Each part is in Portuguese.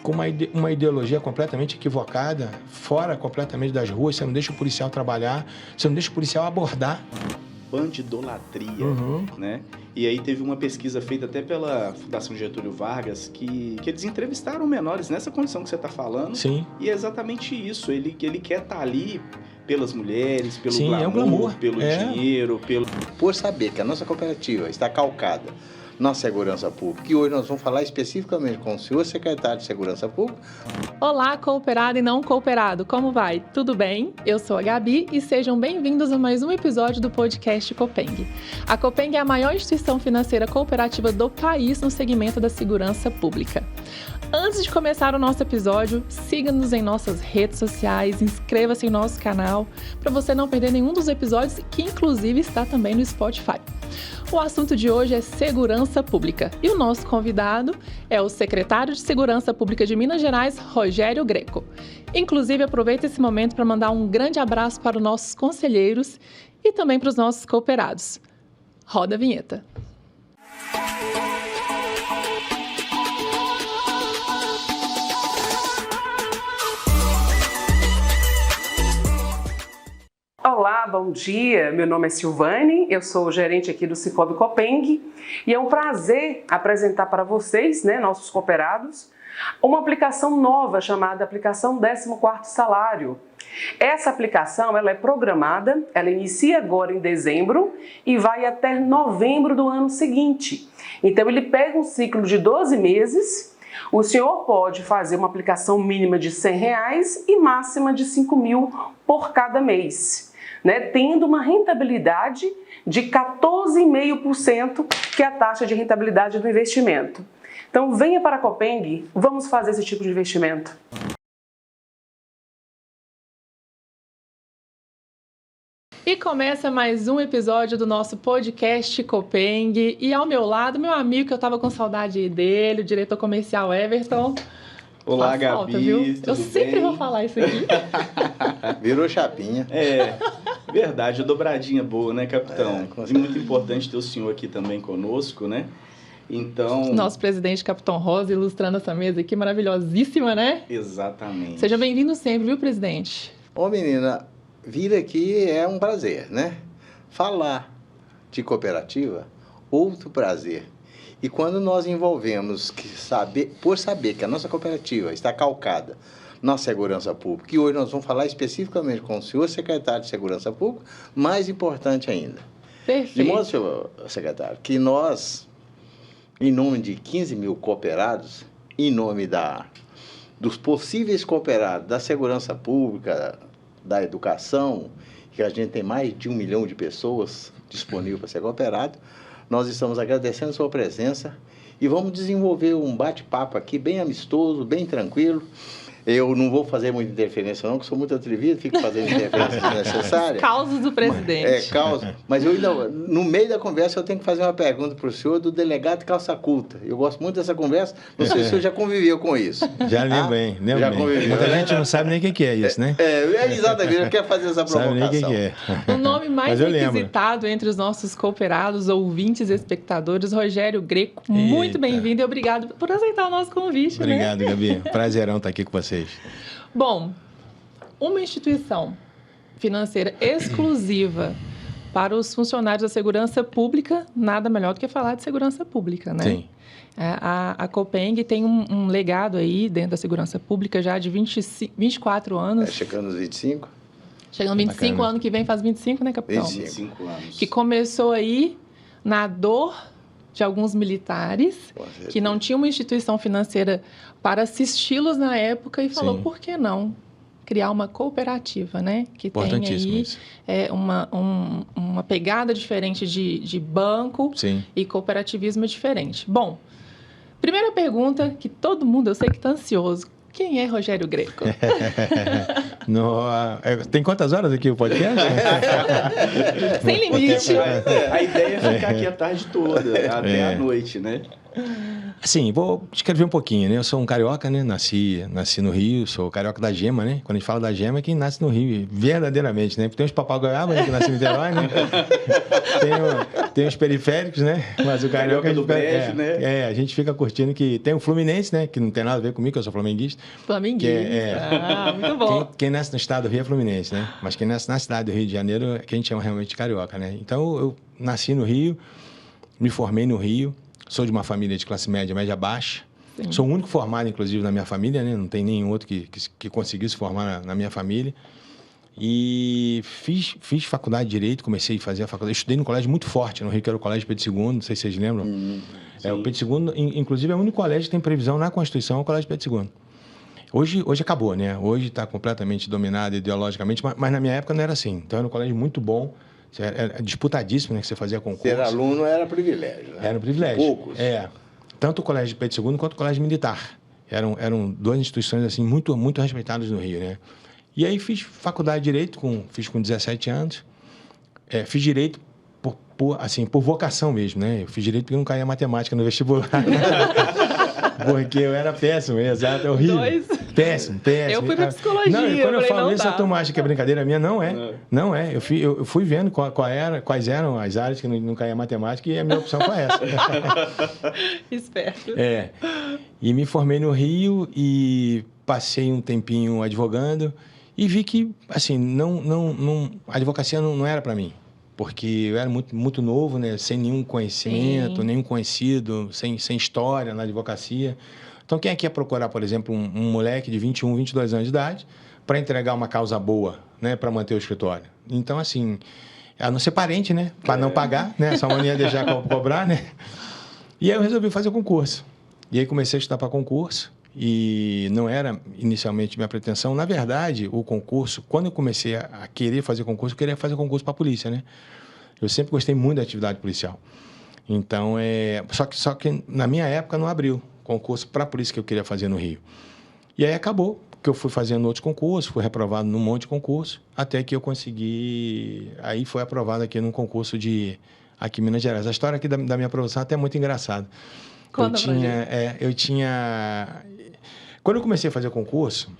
com uma ideologia completamente equivocada, fora completamente das ruas. Você não deixa o policial trabalhar, você não deixa o policial abordar. Bandidolatria, né? E aí teve uma pesquisa feita até pela Fundação Getúlio Vargas que eles entrevistaram menores nessa condição que você está falando. Sim. E é exatamente isso. Ele quer estar ali pelas mulheres, pelo Sim, glamour, é o glamour, pelo dinheiro, pelo... Por saber que a nossa cooperativa está calcada na segurança pública, e hoje nós vamos falar especificamente com o senhor secretário de Segurança Pública. Olá, cooperado e não cooperado, como vai? Tudo bem? Eu sou a Gabi e sejam bem-vindos a mais um episódio do podcast Copeng. A Copeng é a maior instituição financeira cooperativa do país no segmento da segurança pública. Antes de começar o nosso episódio, siga-nos em nossas redes sociais, inscreva-se em nosso canal para você não perder nenhum dos episódios, que inclusive está também no Spotify. O assunto de hoje é segurança pública e o nosso convidado é o secretário de Segurança Pública de Minas Gerais, Rogério Greco. Inclusive, aproveito esse momento para mandar um grande abraço para os nossos conselheiros e também para os nossos cooperados. Roda a vinheta. Olá, bom dia. Meu nome é Silvane, eu sou gerente aqui do Cicobi Copeng e é um prazer apresentar para vocês, nossos cooperados, uma aplicação nova chamada aplicação 14º Salário. Essa aplicação ela é programada, ela inicia agora em dezembro e vai até novembro do ano seguinte. Então ele pega um ciclo de 12 meses. O senhor pode fazer uma aplicação mínima de R$100 e máxima de 5.000 por cada mês. Tendo uma rentabilidade de 14,5%, que é a taxa de rentabilidade do investimento. Então, venha para a Copeng, vamos fazer esse tipo de investimento. E começa mais um episódio do nosso podcast Copeng. E ao meu lado, meu amigo, que eu tava com saudade dele, o diretor comercial Everton. Olá, Faz Gabi, falta, viu? tudo Eu sempre bem? vou falar isso aqui. Virou chapinha. É, verdade, a dobradinha boa, né, capitão? E muito importante ter o senhor aqui também conosco, né? Então... Nosso presidente, Capitão Rosa, ilustrando essa mesa aqui, maravilhosíssima, né? Exatamente. Seja bem-vindo sempre, viu, presidente? Ô, menina, vir aqui é um prazer, né? Falar de cooperativa, outro prazer. E quando nós envolvemos, por saber que a nossa cooperativa está calcada na segurança pública, e hoje nós vamos falar especificamente com o senhor secretário de Segurança Pública, mais importante ainda. Perfeito. De modo, senhor secretário, que nós, em nome de 15.000 cooperados, em nome dos possíveis cooperados da segurança pública, da educação, que a gente tem mais de 1 milhão de pessoas disponíveis para ser cooperado, nós estamos agradecendo a sua presença e vamos desenvolver um bate-papo aqui bem amistoso, bem tranquilo. Eu não vou fazer muita interferência não, porque sou muito atrevido, fico fazendo interferência desnecessária. Causas do presidente. Causa. Mas eu ainda, no meio da conversa eu tenho que fazer uma pergunta para o senhor do delegado calça culta. Eu gosto muito dessa conversa, não sei se o senhor já conviveu com isso. Já lembro bem, lembro já bem. conviveu, Muita né? gente não sabe nem o que é isso, né? Exatamente, eu quero fazer essa provocação. Sabe nem o que é. O nome mais Mas eu lembro. requisitado entre os nossos cooperados, ouvintes e espectadores, Rogério Greco. Muito Eita. bem-vindo e obrigado por aceitar o nosso convite. Obrigado, Gabi. Prazerão estar aqui com vocês. Bom, uma instituição financeira exclusiva para os funcionários da segurança pública, nada melhor do que falar de segurança pública, né? Sim. A Copeng tem um legado aí dentro da segurança pública já de 24 anos. Chegando nos 25? Chegando 25, Bacana. ano que vem faz 25, né, capitão? 25. 5 anos. Que começou aí na dor de alguns militares que não tinham uma instituição financeira para assisti-los na época e falou, Sim. por que não criar uma cooperativa, né? Que tem Importantíssimo aí isso. uma pegada diferente de banco Sim. e cooperativismo diferente. Bom, primeira pergunta que todo mundo, eu sei que está ansioso. Quem é Rogério Greco? Tem quantas horas aqui o podcast? Sem limite. A ideia é ficar aqui a tarde toda, até a noite, né? Assim, vou escrever um pouquinho, né? Eu sou um carioca, né? Nasci no Rio, sou carioca da gema, né? Quando a gente fala da gema, é quem nasce no Rio, verdadeiramente, né? Porque tem uns papagaioabas, né? Que nascem em Niterói, né? Tem os periféricos, né? Mas o carioca do brejo, né? a gente fica curtindo que tem o Fluminense, né? Que não tem nada a ver comigo, que eu sou flamenguista. Flamenguista, muito bom. Quem nasce no estado do Rio é Fluminense, né? Mas quem nasce na cidade do Rio de Janeiro é que a gente chama realmente de carioca, né? Então, eu nasci no Rio, me formei no Rio, sou de uma família de classe média, média baixa. Sim. Sou o único formado, inclusive, na minha família, né? Não tem nenhum outro que conseguiu se formar na minha família. E fiz faculdade de Direito, comecei a fazer a faculdade. Eu estudei num colégio muito forte no Rio, que era o Colégio Pedro II, não sei se vocês lembram. O Pedro II, inclusive, é o único colégio que tem previsão na Constituição, é o Colégio Pedro II. Hoje acabou, né? Hoje está completamente dominado ideologicamente, mas na minha época não era assim. Então, era um colégio muito bom. Era disputadíssimo, né? Que você fazia concurso. Ser aluno era privilégio, né? Era um privilégio. Poucos. Tanto o Colégio Pedro II quanto o Colégio Militar. Eram duas instituições, assim, muito, muito respeitadas no Rio, né? E aí fiz faculdade de Direito, fiz com 17 anos. Fiz Direito por vocação mesmo, né? Eu fiz Direito porque não caía matemática no vestibular. Porque eu era péssimo, exato, é horrível. Péssimo. Eu fui pra psicologia. Não, e quando eu falo isso, dá. a turma acha que é brincadeira minha. Não é. Não é. Eu fui vendo quais eram as áreas que não caía matemática e a minha opção foi essa. Esperto. E me formei no Rio e passei um tempinho advogando e vi que, assim, a advocacia não era para mim. Porque eu era muito, muito novo, né? Sem nenhum conhecimento, Sim. nenhum conhecido, sem história na advocacia. Então, quem é que ia procurar, por exemplo, um moleque de 21, 22 anos de idade para entregar uma causa boa, né? Para manter o escritório? Então, assim, a não ser parente, né? Para não pagar, né? Só mania deixar cobrar, né? E aí eu resolvi fazer concurso. E aí comecei a estudar para concurso. E não era inicialmente minha pretensão. Na verdade, o concurso, quando eu comecei a querer fazer concurso, eu queria fazer concurso para a polícia, né? Eu sempre gostei muito da atividade policial. Então, só que na minha época não abriu concurso para a polícia que eu queria fazer no Rio. E aí acabou que eu fui fazendo outros concursos, fui reprovado num monte de concurso, até que eu consegui... Aí foi aprovado aqui num concurso aqui em Minas Gerais. A história aqui da minha aprovação até é muito engraçada. Quando eu tinha... Quando eu comecei a fazer concurso,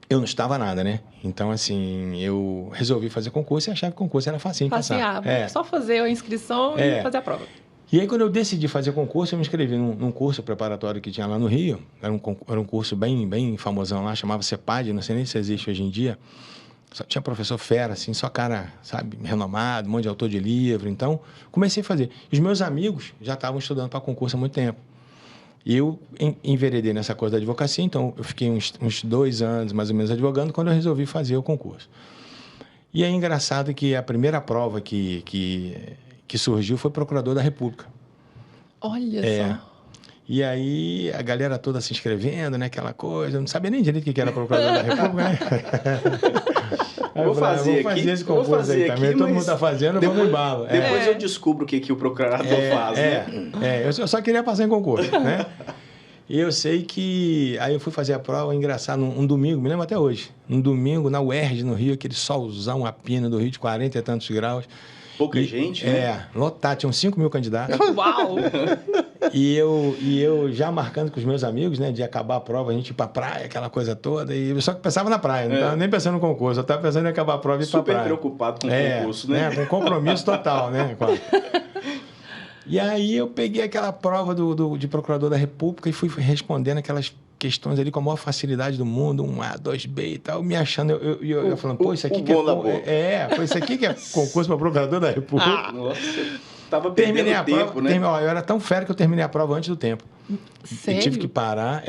eu não estava nada, né? Então, assim, eu resolvi fazer concurso e achava que concurso era facinho passar. Só fazer a inscrição e fazer a prova. E aí, quando eu decidi fazer concurso, eu me inscrevi num curso preparatório que tinha lá no Rio. Era um curso bem, bem famosão lá, chamava CEPAD, não sei nem se existe hoje em dia. Só tinha professor fera, assim, só cara, sabe, renomado, um monte de autor de livro. Então, comecei a fazer. E os meus amigos já estavam estudando para concurso há muito tempo. E eu enveredei nessa coisa da advocacia, então eu fiquei uns 2 anos, mais ou menos, advogando, quando eu resolvi fazer o concurso. E é engraçado que a primeira prova que surgiu foi procurador da República. Olha só. E aí a galera toda se inscrevendo, né? Aquela coisa, eu não sabia nem direito o que era procurador da República, né? Vou fazer esse concurso aí também. Todo mundo está fazendo, vamos no embalo. Depois eu descubro o que o procurador faz, né? Eu só queria passar em concurso, né? E eu sei que... Aí eu fui fazer a prova, engraçado, um domingo, me lembro até hoje. Um domingo, na UERJ, no Rio, aquele solzão, a pina do Rio de 40 e tantos graus. Pouca gente, né? Lotado, tinham 5 mil candidatos. Uau! E eu já marcando com os meus amigos, né, de acabar a prova, a gente ir pra praia, aquela coisa toda, e eu só que pensava na praia, não estava nem pensando no concurso, eu estava pensando em acabar a prova e ir pra praia. Super preocupado com o concurso, né? Com compromisso total, né? E aí eu peguei aquela prova de procurador da República e fui respondendo aquelas questões ali com a maior facilidade do mundo, 1A, 2B e tal, me achando, eu falando, pô, isso aqui que isso aqui que é concurso para procurador da República. Nossa, tava perdendo tempo, né? Eu era tão fera que eu terminei a prova antes do tempo. Sério? Eu tive que parar,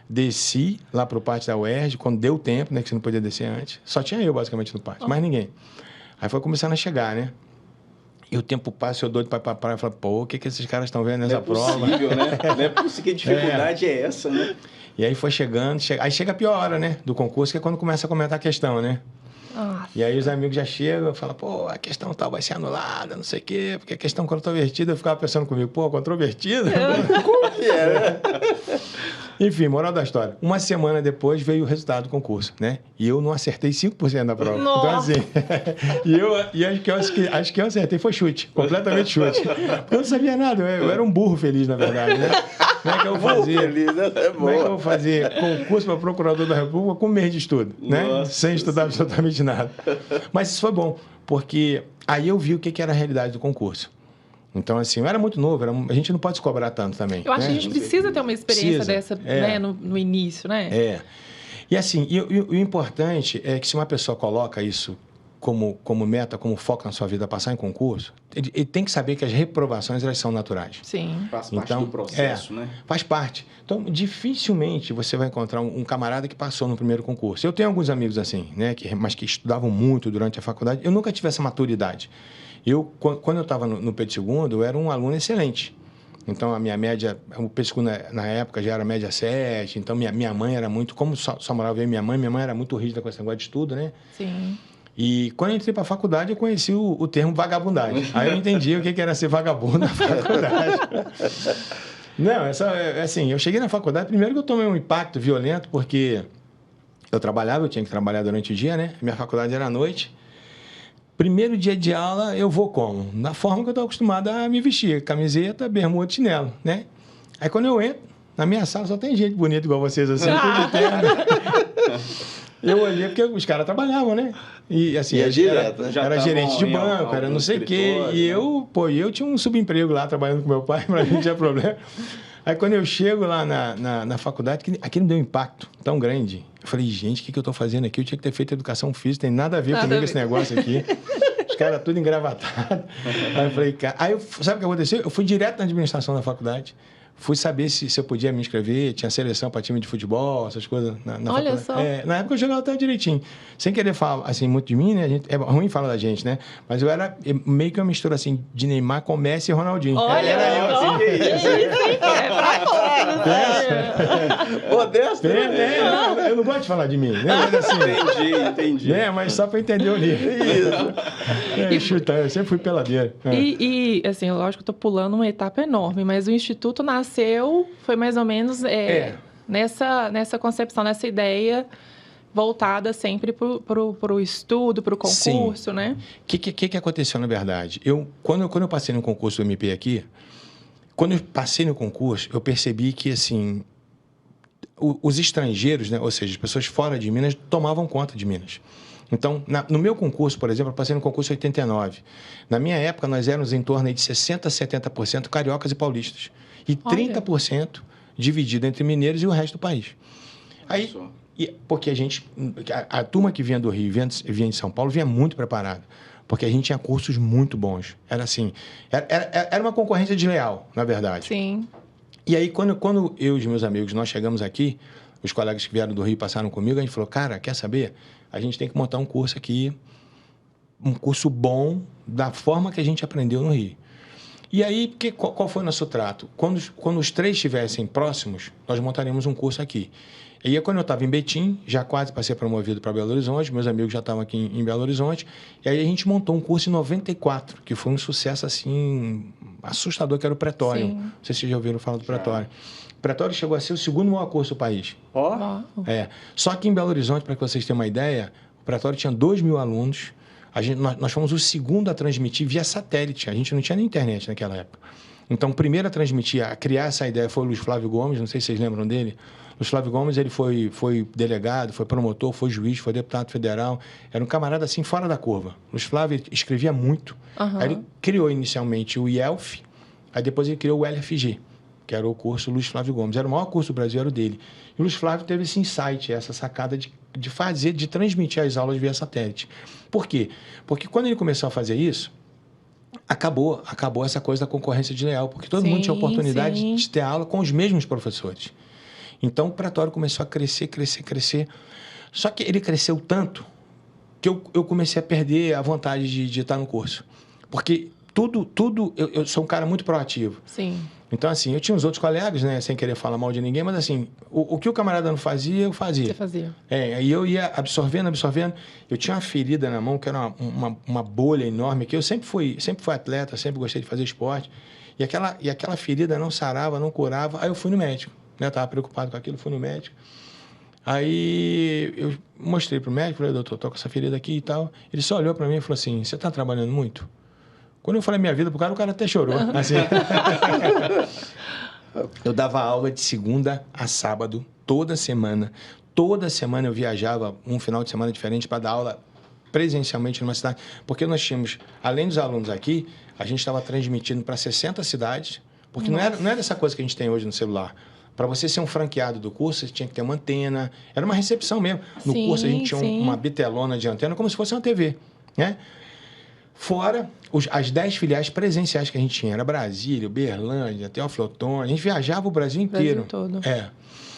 desci lá pro pátio da UERJ, quando deu tempo, né, que você não podia descer antes. Só tinha eu, basicamente, no pátio, mais ninguém. Aí foi começando a chegar, né? E o tempo passa, eu doido para ir pra praia, eu falo, pô, o que esses caras estão vendo nessa prova? Não é possível, né? Não é possível, que dificuldade é essa, né? E aí foi chegando, aí chega a pior hora, né, do concurso, que é quando começa a comentar a questão, né? E aí os amigos já chegam e falam, pô, a questão tal vai ser anulada, não sei o quê, porque a questão controvertida, eu ficava pensando comigo, pô, controvertida? Como que é, né? Enfim, moral da história. Uma semana depois veio o resultado do concurso, né? E eu não acertei 5% da prova. Nossa. Então, assim... e acho que eu acertei. Foi chute. Completamente chute. Porque eu não sabia nada. Eu era um burro feliz, na verdade, né? Como é que eu vou fazer? Como é que eu vou fazer concurso para procurador da República com um mês de estudo, né? Nossa. Sem estudar absolutamente nada. Mas isso foi bom, porque aí eu vi o que era a realidade do concurso. Então, assim, eu era muito novo, a gente não pode se cobrar tanto também. Eu acho né? que a gente precisa ter uma experiência dessa, né, no início, né? E assim, o importante é que se uma pessoa coloca isso como meta, como foco na sua vida, passar em concurso, ele tem que saber que as reprovações, elas são naturais. Sim. Faz parte do processo, né? Faz parte. Então, dificilmente você vai encontrar um camarada que passou no primeiro concurso. Eu tenho alguns amigos assim, né, mas que estudavam muito durante a faculdade. Eu nunca tive essa maturidade. Quando eu estava no Pedro II, eu era um aluno excelente. Então, a minha média, o Pedro II na época já era média 7, então minha mãe era muito, como só morava eu e minha mãe era muito rígida com esse negócio de estudo, né? Sim. E quando eu entrei para a faculdade, eu conheci o termo vagabundagem. Aí eu entendi o que era ser vagabundo na faculdade. Não, assim, eu cheguei na faculdade, primeiro que eu tomei um impacto violento, porque eu trabalhava, eu tinha que trabalhar durante o dia, né? Minha faculdade era à noite. Primeiro dia de aula, eu vou como? Da forma que eu estou acostumado a me vestir, camiseta, bermuda, chinelo, né? Aí quando eu entro, na minha sala só tem gente bonita igual vocês, assim, tudo de terno. Eu olhei porque os caras trabalhavam, né? E assim, era direto, né? Era gerente de banco, era não sei o quê. E eu tinha um subemprego lá, trabalhando com meu pai, pra mim não tinha problema. Aí quando eu chego lá na faculdade, aquilo me deu um impacto tão grande. Eu falei, gente, o que eu estou fazendo aqui? Eu tinha que ter feito educação física, tem nada a ver comigo esse negócio aqui. Os caras tudo engravatados. Aí eu falei, cara... sabe o que aconteceu? Eu fui direto na administração da faculdade. Fui saber se eu podia me inscrever, tinha seleção para time de futebol, essas coisas na Olha faculdade. só. Na época eu jogava até direitinho. Sem querer falar assim, muito de mim, né? É ruim falar da gente, né? Mas eu era meio que uma mistura assim de Neymar com Messi e Ronaldinho. Olha, era eu assim. É pra fora. Modesto, Eu não gosto de falar de mim, né? Mas assim... Entendi. Mas só para entender o nível. Isso. Eu sempre fui peladeiro. E, assim, lógico que eu tô pulando uma etapa enorme, mas o Instituto nasceu, foi mais ou menos nessa concepção, nessa ideia voltada sempre para o estudo, para o concurso, Sim. né? O que aconteceu, na verdade? Quando eu passei no concurso do MP aqui, quando eu passei no concurso, eu percebi que, assim, os estrangeiros, né, ou seja, as pessoas fora de Minas, tomavam conta de Minas. Então, no meu concurso, por exemplo, eu passei no concurso em 89. Na minha época, nós éramos em torno de 60% a 70% cariocas e paulistas. E 30% dividido entre mineiros e o resto do país. Aí, porque a turma que vinha do Rio e vinha de São Paulo vinha muito preparada. Porque a gente tinha cursos muito bons. Era assim, era uma concorrência desleal, na verdade. Sim. E aí, quando eu e os meus amigos, nós chegamos aqui, os colegas que vieram do Rio passaram comigo, a gente falou, cara, quer saber? A gente tem que montar um curso aqui, um curso bom, da forma que a gente aprendeu no Rio. E aí, qual foi o nosso trato? Quando os três estivessem próximos, nós montaríamos um curso aqui. E aí, quando eu estava em Betim, já quase passei promovido para Belo Horizonte, meus amigos já estavam aqui em Belo Horizonte, e aí a gente montou um curso em 94, que foi um sucesso, assim, assustador, que era o Pretório. Sim. Não sei se vocês já ouviram falar do Pretório. O Pretório chegou a ser o segundo maior curso do país. Só que em Belo Horizonte, para que vocês tenham uma ideia, o Pretório tinha 2.000 alunos. Nós fomos o segundo a transmitir via satélite. A gente não tinha nem internet naquela época. Então, o primeiro a transmitir, a criar essa ideia foi o Luiz Flávio Gomes, não sei se vocês lembram dele. Luiz Flávio Gomes, ele foi delegado, foi promotor, foi juiz, foi deputado federal. Era um camarada assim, fora da curva. Luiz Flávio escrevia muito. Uhum. Aí ele criou inicialmente o IELF, aí depois ele criou o LFG, que era o curso Luiz Flávio Gomes. Era o maior curso do Brasil, era o dele. E o Luiz Flávio teve esse insight, essa sacada de transmitir as aulas via satélite. Por quê? Porque quando ele começou a fazer isso, acabou essa coisa da concorrência desleal, porque todo mundo tinha oportunidade de ter aula com os mesmos professores. Então, o Pretório começou a crescer. Só que ele cresceu tanto que eu comecei a perder a vontade de estar no curso. Porque eu sou um cara muito proativo. Sim. Então, assim, eu tinha uns outros colegas, né, sem querer falar mal de ninguém, mas, assim, o que o camarada não fazia, eu fazia. Você fazia. Aí eu ia absorvendo. Eu tinha uma ferida na mão, que era uma bolha enorme, que eu sempre fui atleta, sempre gostei de fazer esporte. E aquela ferida não sarava, não curava. Aí eu fui no médico. né? Estava preocupado com aquilo, fui no médico. Aí eu mostrei pro médico, falei, doutor, tô com essa ferida aqui e tal. Ele só olhou para mim e falou assim, você está trabalhando muito? Quando eu falei minha vida pro cara, o cara até chorou. Assim. Eu dava aula de segunda a sábado, toda semana. Toda semana eu viajava um final de semana diferente para dar aula presencialmente numa cidade. Porque nós tínhamos, além dos alunos aqui, a gente estava transmitindo para 60 cidades. Porque não era essa coisa que a gente tem hoje no celular. Para você ser um franqueado do curso, você tinha que ter uma antena. Era uma recepção mesmo. No curso, a gente tinha uma bitelona de antena, como se fosse uma TV, né? Fora as 10 filiais presenciais que a gente tinha. Era Brasília, Uberlândia, Teófilo Otoni. A gente viajava o Brasil inteiro. Brasil todo. É.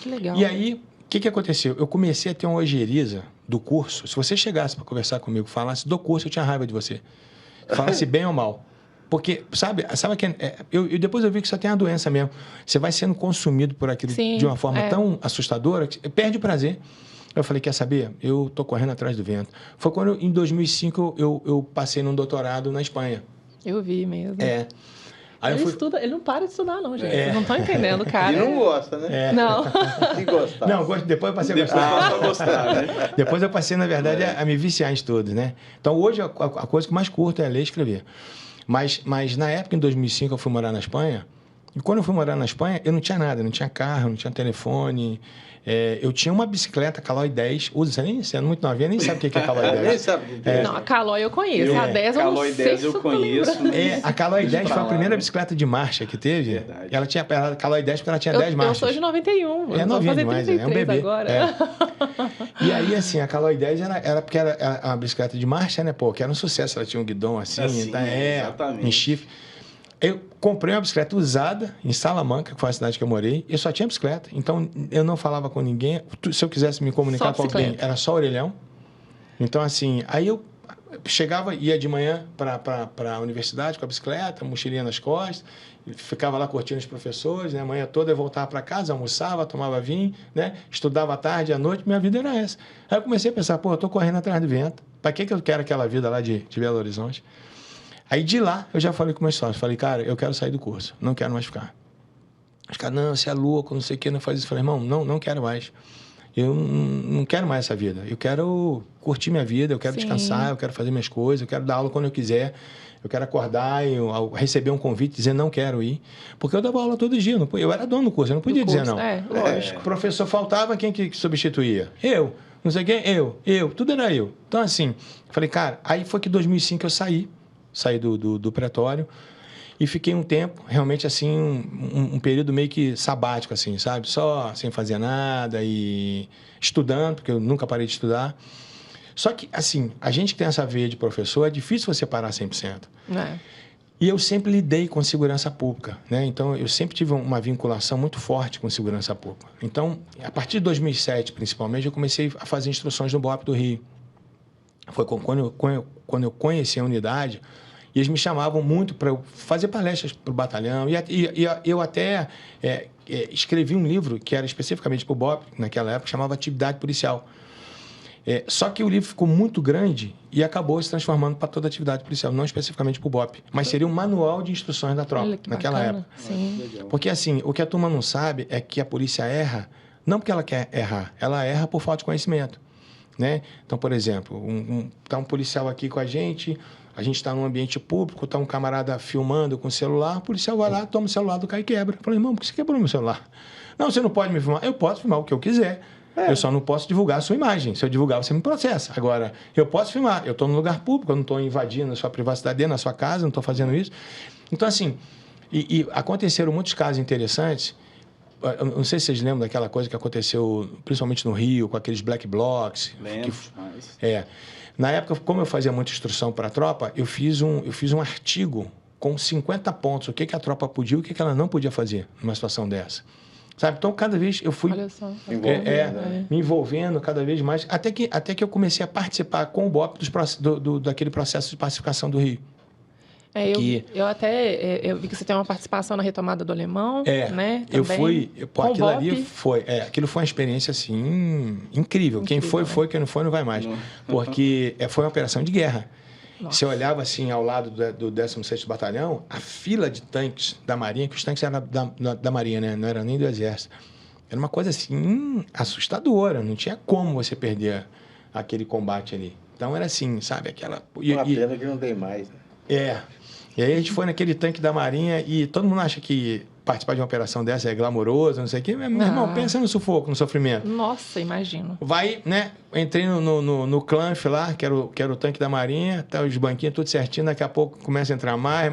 Que legal. E aí, o que aconteceu? Eu comecei a ter uma ojeriza do curso. Se você chegasse para conversar comigo, falasse do curso, eu tinha raiva de você. Falasse bem ou mal. Porque, sabe que depois eu vi que só tem a doença mesmo. Você vai sendo consumido por aquilo de uma forma tão assustadora que perde o prazer. Eu falei, quer saber? Eu tô correndo atrás do vento. Foi quando, em 2005, eu passei num doutorado na Espanha. Eu vi mesmo. Aí ele não para de estudar, não, gente. Vocês não estão entendendo, cara. E não gosta, né? Não. Se gostar. Não, depois eu passei a gostar. né? Depois eu passei, na verdade, a me viciar em estudos, né? Então, hoje, a coisa que mais curto é ler e escrever. Mas na época, em 2005, eu fui morar na Espanha. E quando eu fui morar na Espanha, eu não tinha nada. Não tinha carro, não tinha telefone. Eu tinha uma bicicleta Caloi 10. Você é muito novinha, nem sabe o que é Caloi 10. Nem sabe o que é. Não, a Caloi eu conheço. A 10 eu não Caloi sei 10 se eu conheço. A Caloi 10 foi a primeira né? bicicleta de marcha que teve. Verdade. Ela tinha a Caloi 10 porque ela tinha 10 marchas. Eu sou de 91. É novinha demais, é um bebê. Agora. E aí, assim, a Caloi 10 era porque era uma bicicleta de marcha, né? Pô, que era um sucesso. Ela tinha um guidão assim, exatamente. em chifre. Eu comprei uma bicicleta usada em Salamanca, que foi a cidade que eu morei. Eu só tinha bicicleta, então eu não falava com ninguém. Se eu quisesse me comunicar com alguém, era só orelhão. Então, assim, aí eu chegava, ia de manhã para a universidade com a bicicleta, mochilinha nas costas, ficava lá curtindo os professores, né? A manhã toda eu voltava para casa, almoçava, tomava vinho, né? Estudava à tarde, à noite, minha vida era essa. Aí eu comecei a pensar, eu tô correndo atrás do vento. Para que eu quero aquela vida lá de Belo Horizonte? Aí de lá, eu já falei com meus sócios, falei, cara, eu quero sair do curso, não quero mais ficar. Os caras, não, você é louco, não sei o que, não faz isso. Eu falei, irmão, não quero mais. Eu não quero mais essa vida. Eu quero curtir minha vida, eu quero descansar, eu quero fazer minhas coisas, eu quero dar aula quando eu quiser, eu quero acordar e receber um convite, dizer não quero ir. Porque eu dava aula todo dia, eu era dono do curso, eu não podia dizer não. Lógico. O professor faltava, quem que substituía? Eu. Não sei quem, eu. Tudo era eu. Então, assim, falei, cara, aí foi que em 2005 eu saí do pretório e fiquei um tempo, realmente assim, um período meio que sabático, assim, sabe? Só sem fazer nada e estudando, porque eu nunca parei de estudar. Só que, assim, a gente que tem essa veia de professor, é difícil você parar 100%. E eu sempre lidei com segurança pública, né? Então, eu sempre tive uma vinculação muito forte com segurança pública. Então, a partir de 2007, principalmente, eu comecei a fazer instruções no BOP do Rio. Foi quando eu conheci a unidade, e eles me chamavam muito para eu fazer palestras para o batalhão. E eu até escrevi um livro que era especificamente para o BOP, naquela época, chamava Atividade Policial. Só que o livro ficou muito grande e acabou se transformando para toda a atividade policial, não especificamente para o BOP. Mas seria um manual de instruções da tropa, naquela época. Sim. Porque, assim, o que a turma não sabe é que a polícia erra, não porque ela quer errar, ela erra por falta de conhecimento. Né? Então, por exemplo, tá um policial aqui com a gente está num ambiente público, está um camarada filmando com o celular, o policial vai lá, toma o celular do cara e quebra. Eu falei, irmão, por que você quebrou meu celular? Não, você não pode me filmar. Eu posso filmar o que eu quiser. Eu só não posso divulgar a sua imagem. Se eu divulgar, você me processa. Agora, eu posso filmar. Eu estou no lugar público, eu não estou invadindo a sua privacidade dentro da sua casa, não estou fazendo isso. Então, assim, e aconteceram muitos casos interessantes. Eu não sei se vocês lembram daquela coisa que aconteceu, principalmente no Rio, com aqueles black blocs. Lembro. Na época, como eu fazia muita instrução para a tropa, eu fiz um artigo com 50 pontos. O que a tropa podia e o que ela não podia fazer numa situação dessa. Sabe? Então, cada vez eu fui me envolvendo cada vez mais, até que eu comecei a participar com o BOP daquele processo de pacificação do Rio. Eu vi que você tem uma participação na retomada do Alemão, né? Também. Aquilo foi uma experiência, assim, incrível. Quem foi, quem não foi, não vai mais. Porque foi uma operação de guerra. Nossa. Você olhava, assim, ao lado do 16º Batalhão, a fila de tanques da Marinha, que os tanques eram da Marinha, né? Não era nem do Exército. Era uma coisa assim assustadora, não tinha como você perder aquele combate ali. Então era assim, sabe? Uma pena que não tem mais. Né? E aí a gente foi naquele tanque da Marinha e todo mundo acha que participar de uma operação dessa é glamouroso, não sei o quê. Meu irmão, pensa no sufoco, no sofrimento. Nossa, imagino. Vai, né? Entrei no Clanf lá, que era o tanque da Marinha, tá os banquinhos tudo certinho, daqui a pouco começa a entrar mais,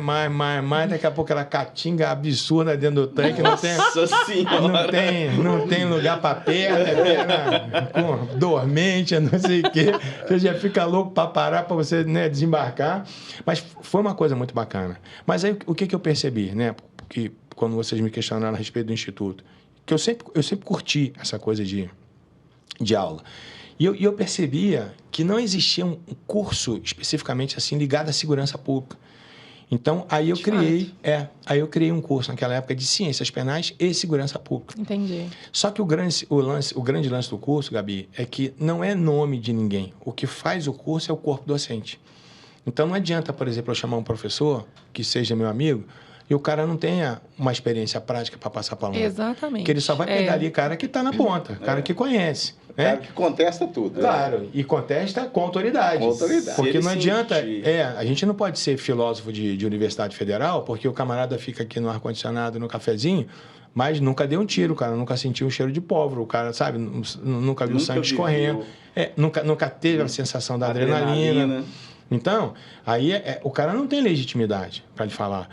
daqui a pouco aquela caatinga absurda dentro do tanque. Nossa Senhora! Não tem lugar para perna, dormente, não sei o quê. Você já fica louco para parar, para você, né, desembarcar. Mas foi uma coisa muito bacana. Mas aí o que eu percebi, né? Porque quando vocês me questionaram a respeito do Instituto, que eu sempre curti essa coisa de aula. E eu percebia que não existia um curso especificamente assim ligado à segurança pública. Então, aí eu criei um curso naquela época de ciências penais e segurança pública. Entendi. Só que o grande lance do curso, Gabi, é que não é nome de ninguém. O que faz o curso é o corpo docente. Então, não adianta, por exemplo, eu chamar um professor que seja meu amigo e o cara não tenha uma experiência prática para passar para aluno. Exatamente. Porque ele só vai pegar ali cara que está na ponta, cara que conhece. Né? Cara que contesta tudo. Claro, e contesta com autoridade. Com autoridade. Porque não adianta... a gente não pode ser filósofo de Universidade Federal, porque o camarada fica aqui no ar-condicionado, no cafezinho, mas nunca deu um tiro, cara. Nunca sentiu um cheiro de pólvora. O cara, sabe, nunca viu sangue escorrendo. Nunca teve a sensação da adrenalina. Então, aí o cara não tem legitimidade para lhe falar,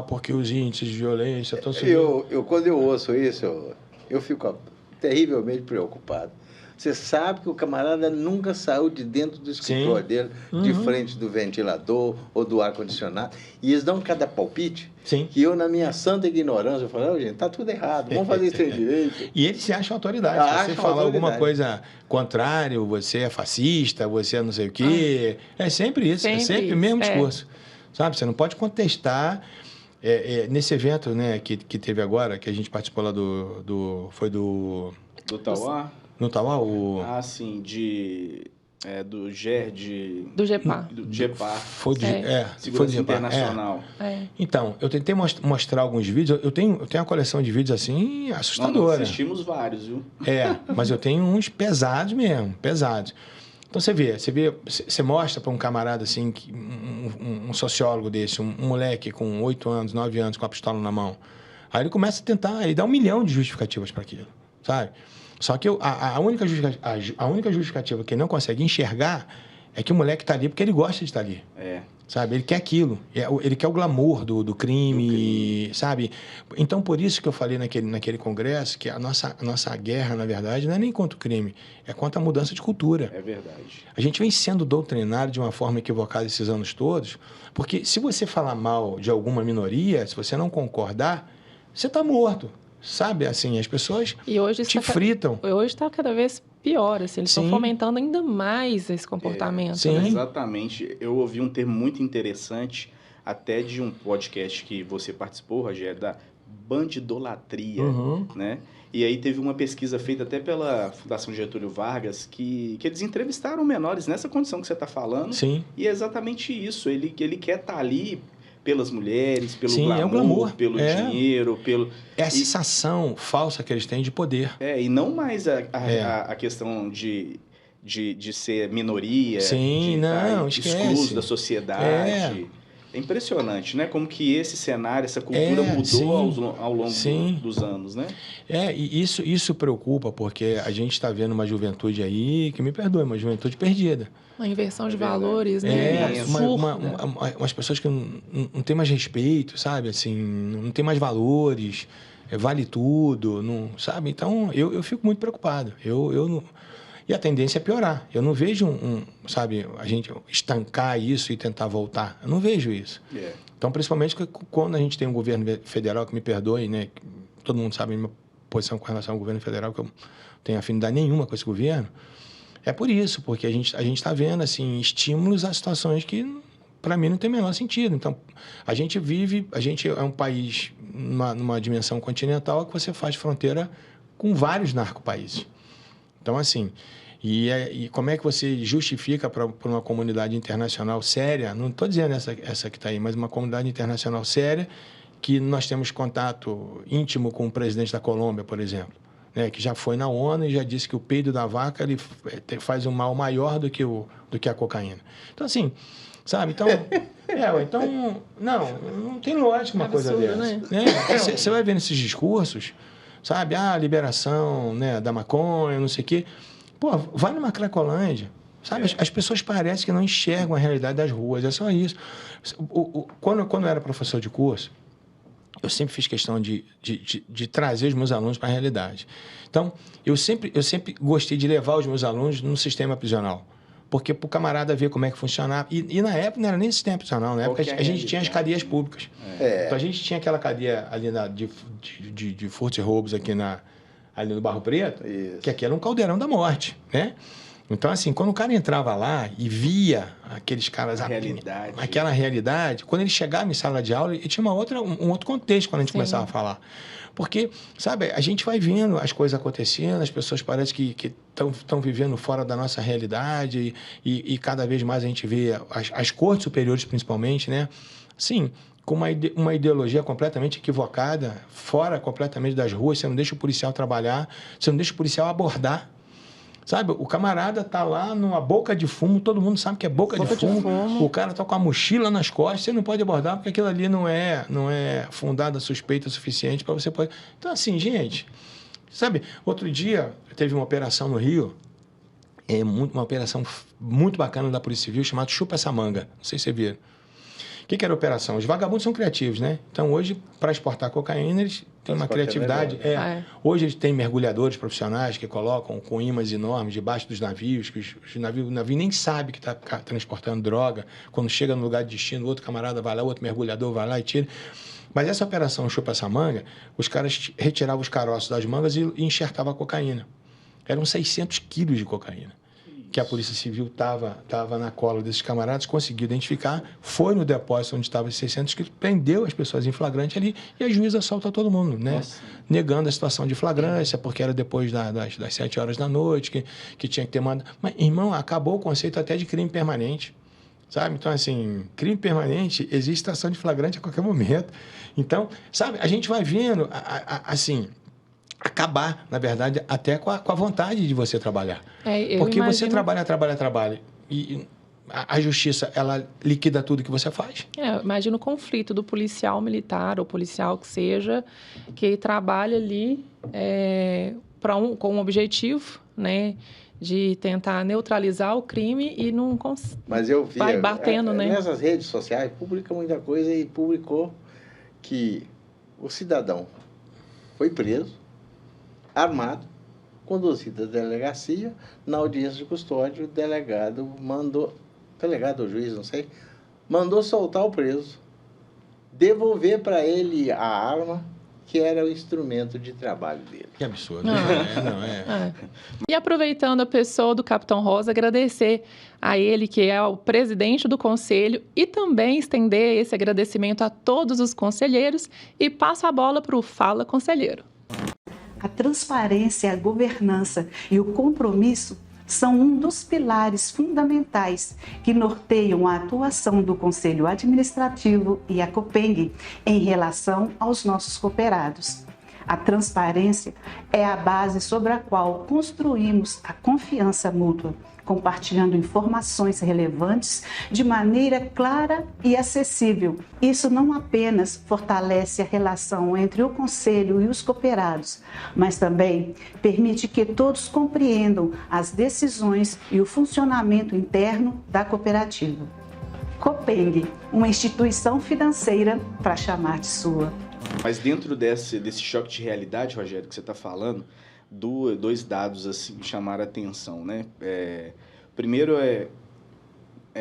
porque os índices de violência estão subindo. Quando eu ouço isso, eu fico terrivelmente preocupado. Você sabe que o camarada nunca saiu de dentro do escritório dele, de frente do ventilador ou do ar-condicionado, e eles dão cada palpite. Sim. Que eu, na minha santa ignorância, eu falo, gente, tá tudo errado, vamos fazer isso direito. E eles se acham autoridade. Se você falar alguma coisa contrária, você é fascista, você é não sei o quê. É sempre isso, é sempre o mesmo discurso. Sabe? Você não pode contestar. Nesse evento, né, que teve agora, que a gente participou lá foi do Tauá? No Tauá? Sim, do GER, do GEPAR. Do GEPAR. Foi do Segurança Internacional. Então, eu tentei mostrar alguns vídeos. Eu tenho uma coleção de vídeos assim assustadora. Nós assistimos vários, viu? Mas eu tenho uns pesados mesmo, pesados. Então você mostra para um camarada assim, um sociólogo desse, um moleque com 8 anos, 9 anos, com a pistola na mão. Aí ele começa a tentar, ele dá 1 milhão de justificativas para aquilo, sabe? Só que a única justificativa que ele não consegue enxergar é que o moleque está ali porque ele gosta de estar ali. Sabe? Ele quer aquilo. Ele quer o glamour do crime, sabe? Então, por isso que eu falei naquele congresso que a nossa guerra, na verdade, não é nem contra o crime, é contra a mudança de cultura. É verdade. A gente vem sendo doutrinado de uma forma equivocada esses anos todos, porque se você falar mal de alguma minoria, se você não concordar, você está morto. Sabe, assim, as pessoas te fritam. Hoje está cada vez pior, assim, eles estão fomentando ainda mais esse comportamento. Sim. Exatamente. Eu ouvi um termo muito interessante, até de um podcast que você participou, Rogério, da bandidolatria, né? E aí teve uma pesquisa feita até pela Fundação Getúlio Vargas, que eles entrevistaram menores nessa condição que você está falando. Sim. E é exatamente isso, ele quer estar ali pelas mulheres, pelo glamour, pelo dinheiro, É a sensação falsa que eles têm de poder. E não mais a questão de ser minoria, de estar excluso da sociedade. É impressionante, né? Como que esse cenário, essa cultura mudou ao longo dos anos, né? E isso preocupa, porque a gente está vendo uma juventude aí, que me perdoe, uma juventude perdida. Uma inversão de valores, né? Umas pessoas que não têm mais respeito, sabe? Assim, não tem mais valores, vale tudo, não, sabe? Então, eu fico muito preocupado. E a tendência é piorar. Eu não vejo a gente estancar isso e tentar voltar. Eu não vejo isso. Então, principalmente quando a gente tem um governo federal, que me perdoe, né? Todo mundo sabe a minha posição com relação ao governo federal, que eu não tenho afinidade nenhuma com esse governo. É por isso, porque a gente está vendo assim, estímulos a situações que, para mim, não tem o menor sentido. Então, a gente é um país numa dimensão continental que você faz fronteira com vários narcopaíses. Então, assim, e como é que você justifica para uma comunidade internacional séria, não estou dizendo essa que está aí, mas uma comunidade internacional séria, que nós temos contato íntimo com o presidente da Colômbia, por exemplo, né, que já foi na ONU e já disse que o peido da vaca ele faz um mal maior do que a cocaína. Então, assim, sabe? Então, então não tem lógica uma coisa dessa. Né? Você vai vendo esses discursos, sabe? A liberação, né, da maconha, não sei o quê. Pô, vai numa Cracolândia, sabe? As pessoas parecem que não enxergam a realidade das ruas, é só isso. Quando eu era professor de curso, eu sempre fiz questão de trazer os meus alunos para a realidade. Então, eu sempre gostei de levar os meus alunos no sistema prisional. Porque para o camarada ver como é que funcionava. E na época não era nem sistema prisional, na época a gente tinha as cadeias públicas. Então, a gente tinha aquela cadeia ali de furtos e roubos aqui ali no Barro Preto, que aqui era um caldeirão da morte, né? Então, assim, quando o cara entrava lá e via aqueles caras... Aquela realidade, quando ele chegava em sala de aula, ele tinha um outro contexto quando a gente começava a falar. Porque, sabe, a gente vai vendo as coisas acontecendo, as pessoas parecem que estão vivendo fora da nossa realidade e cada vez mais a gente vê as cortes superiores, principalmente, né? Sim, com uma ideologia completamente equivocada, fora completamente das ruas, você não deixa o policial trabalhar, você não deixa o policial abordar. Sabe, o camarada tá lá numa boca de fumo, todo mundo sabe que é boca de fumo. O cara tá com a mochila nas costas, você não pode abordar porque aquilo ali não é fundada suspeita suficiente para você poder... Então, assim, gente, sabe, outro dia teve uma operação no Rio, uma operação muito bacana da Polícia Civil, chamada Chupa Essa Manga. Não sei se você viram. O que era a operação? Os vagabundos são criativos, né? Então, hoje, para exportar cocaína, eles têm uma criatividade. Hoje, eles têm mergulhadores profissionais que colocam com ímãs enormes debaixo dos navios, que o navio nem sabe que está transportando droga. Quando chega no lugar de destino, outro camarada vai lá, outro mergulhador vai lá e tira. Mas essa operação Chupa Essa Manga, os caras retiravam os caroços das mangas e enxertavam a cocaína. Eram 600 quilos de cocaína. Que a Polícia Civil estava na cola desses camaradas, conseguiu identificar, foi no depósito onde estava esses 600 quilos, prendeu as pessoas em flagrante ali e a juíza solta todo mundo, né? Negando a situação de flagrância, porque era depois das 7 horas da noite, que tinha que ter mandado. Mas, irmão, acabou o conceito até de crime permanente, sabe? Então, assim, crime permanente, existe estação de flagrante a qualquer momento. Então, sabe, a gente vai vendo, assim... acabar, na verdade, até com a vontade de você trabalhar. Porque você trabalha. E a justiça, ela liquida tudo que você faz. Imagina o conflito do policial militar ou policial que seja, que trabalha ali com um objetivo, né, de tentar neutralizar o crime e não consegue. Mas eu vi, vai batendo, né? Nessas redes sociais, publica muita coisa e publicou que o cidadão foi preso, armado, conduzido à delegacia, na audiência de custódia, o delegado ou juiz, não sei, mandou soltar o preso, devolver para ele a arma, que era o instrumento de trabalho dele. Que absurdo. E aproveitando a pessoa do Capitão Rosa, agradecer a ele, que é o presidente do conselho, e também estender esse agradecimento a todos os conselheiros, e passo a bola para o Fala Conselheiro. A transparência, a governança e o compromisso são um dos pilares fundamentais que norteiam a atuação do Conselho Administrativo e a Copeng em relação aos nossos cooperados. A transparência é a base sobre a qual construímos a confiança mútua, compartilhando informações relevantes de maneira clara e acessível. Isso não apenas fortalece a relação entre o Conselho e os cooperados, mas também permite que todos compreendam as decisões e o funcionamento interno da cooperativa. Copeng, uma instituição financeira para chamar de sua. Mas dentro desse choque de realidade, Rogério, que você está falando, dois dados assim me chamaram a atenção, né? Primeiro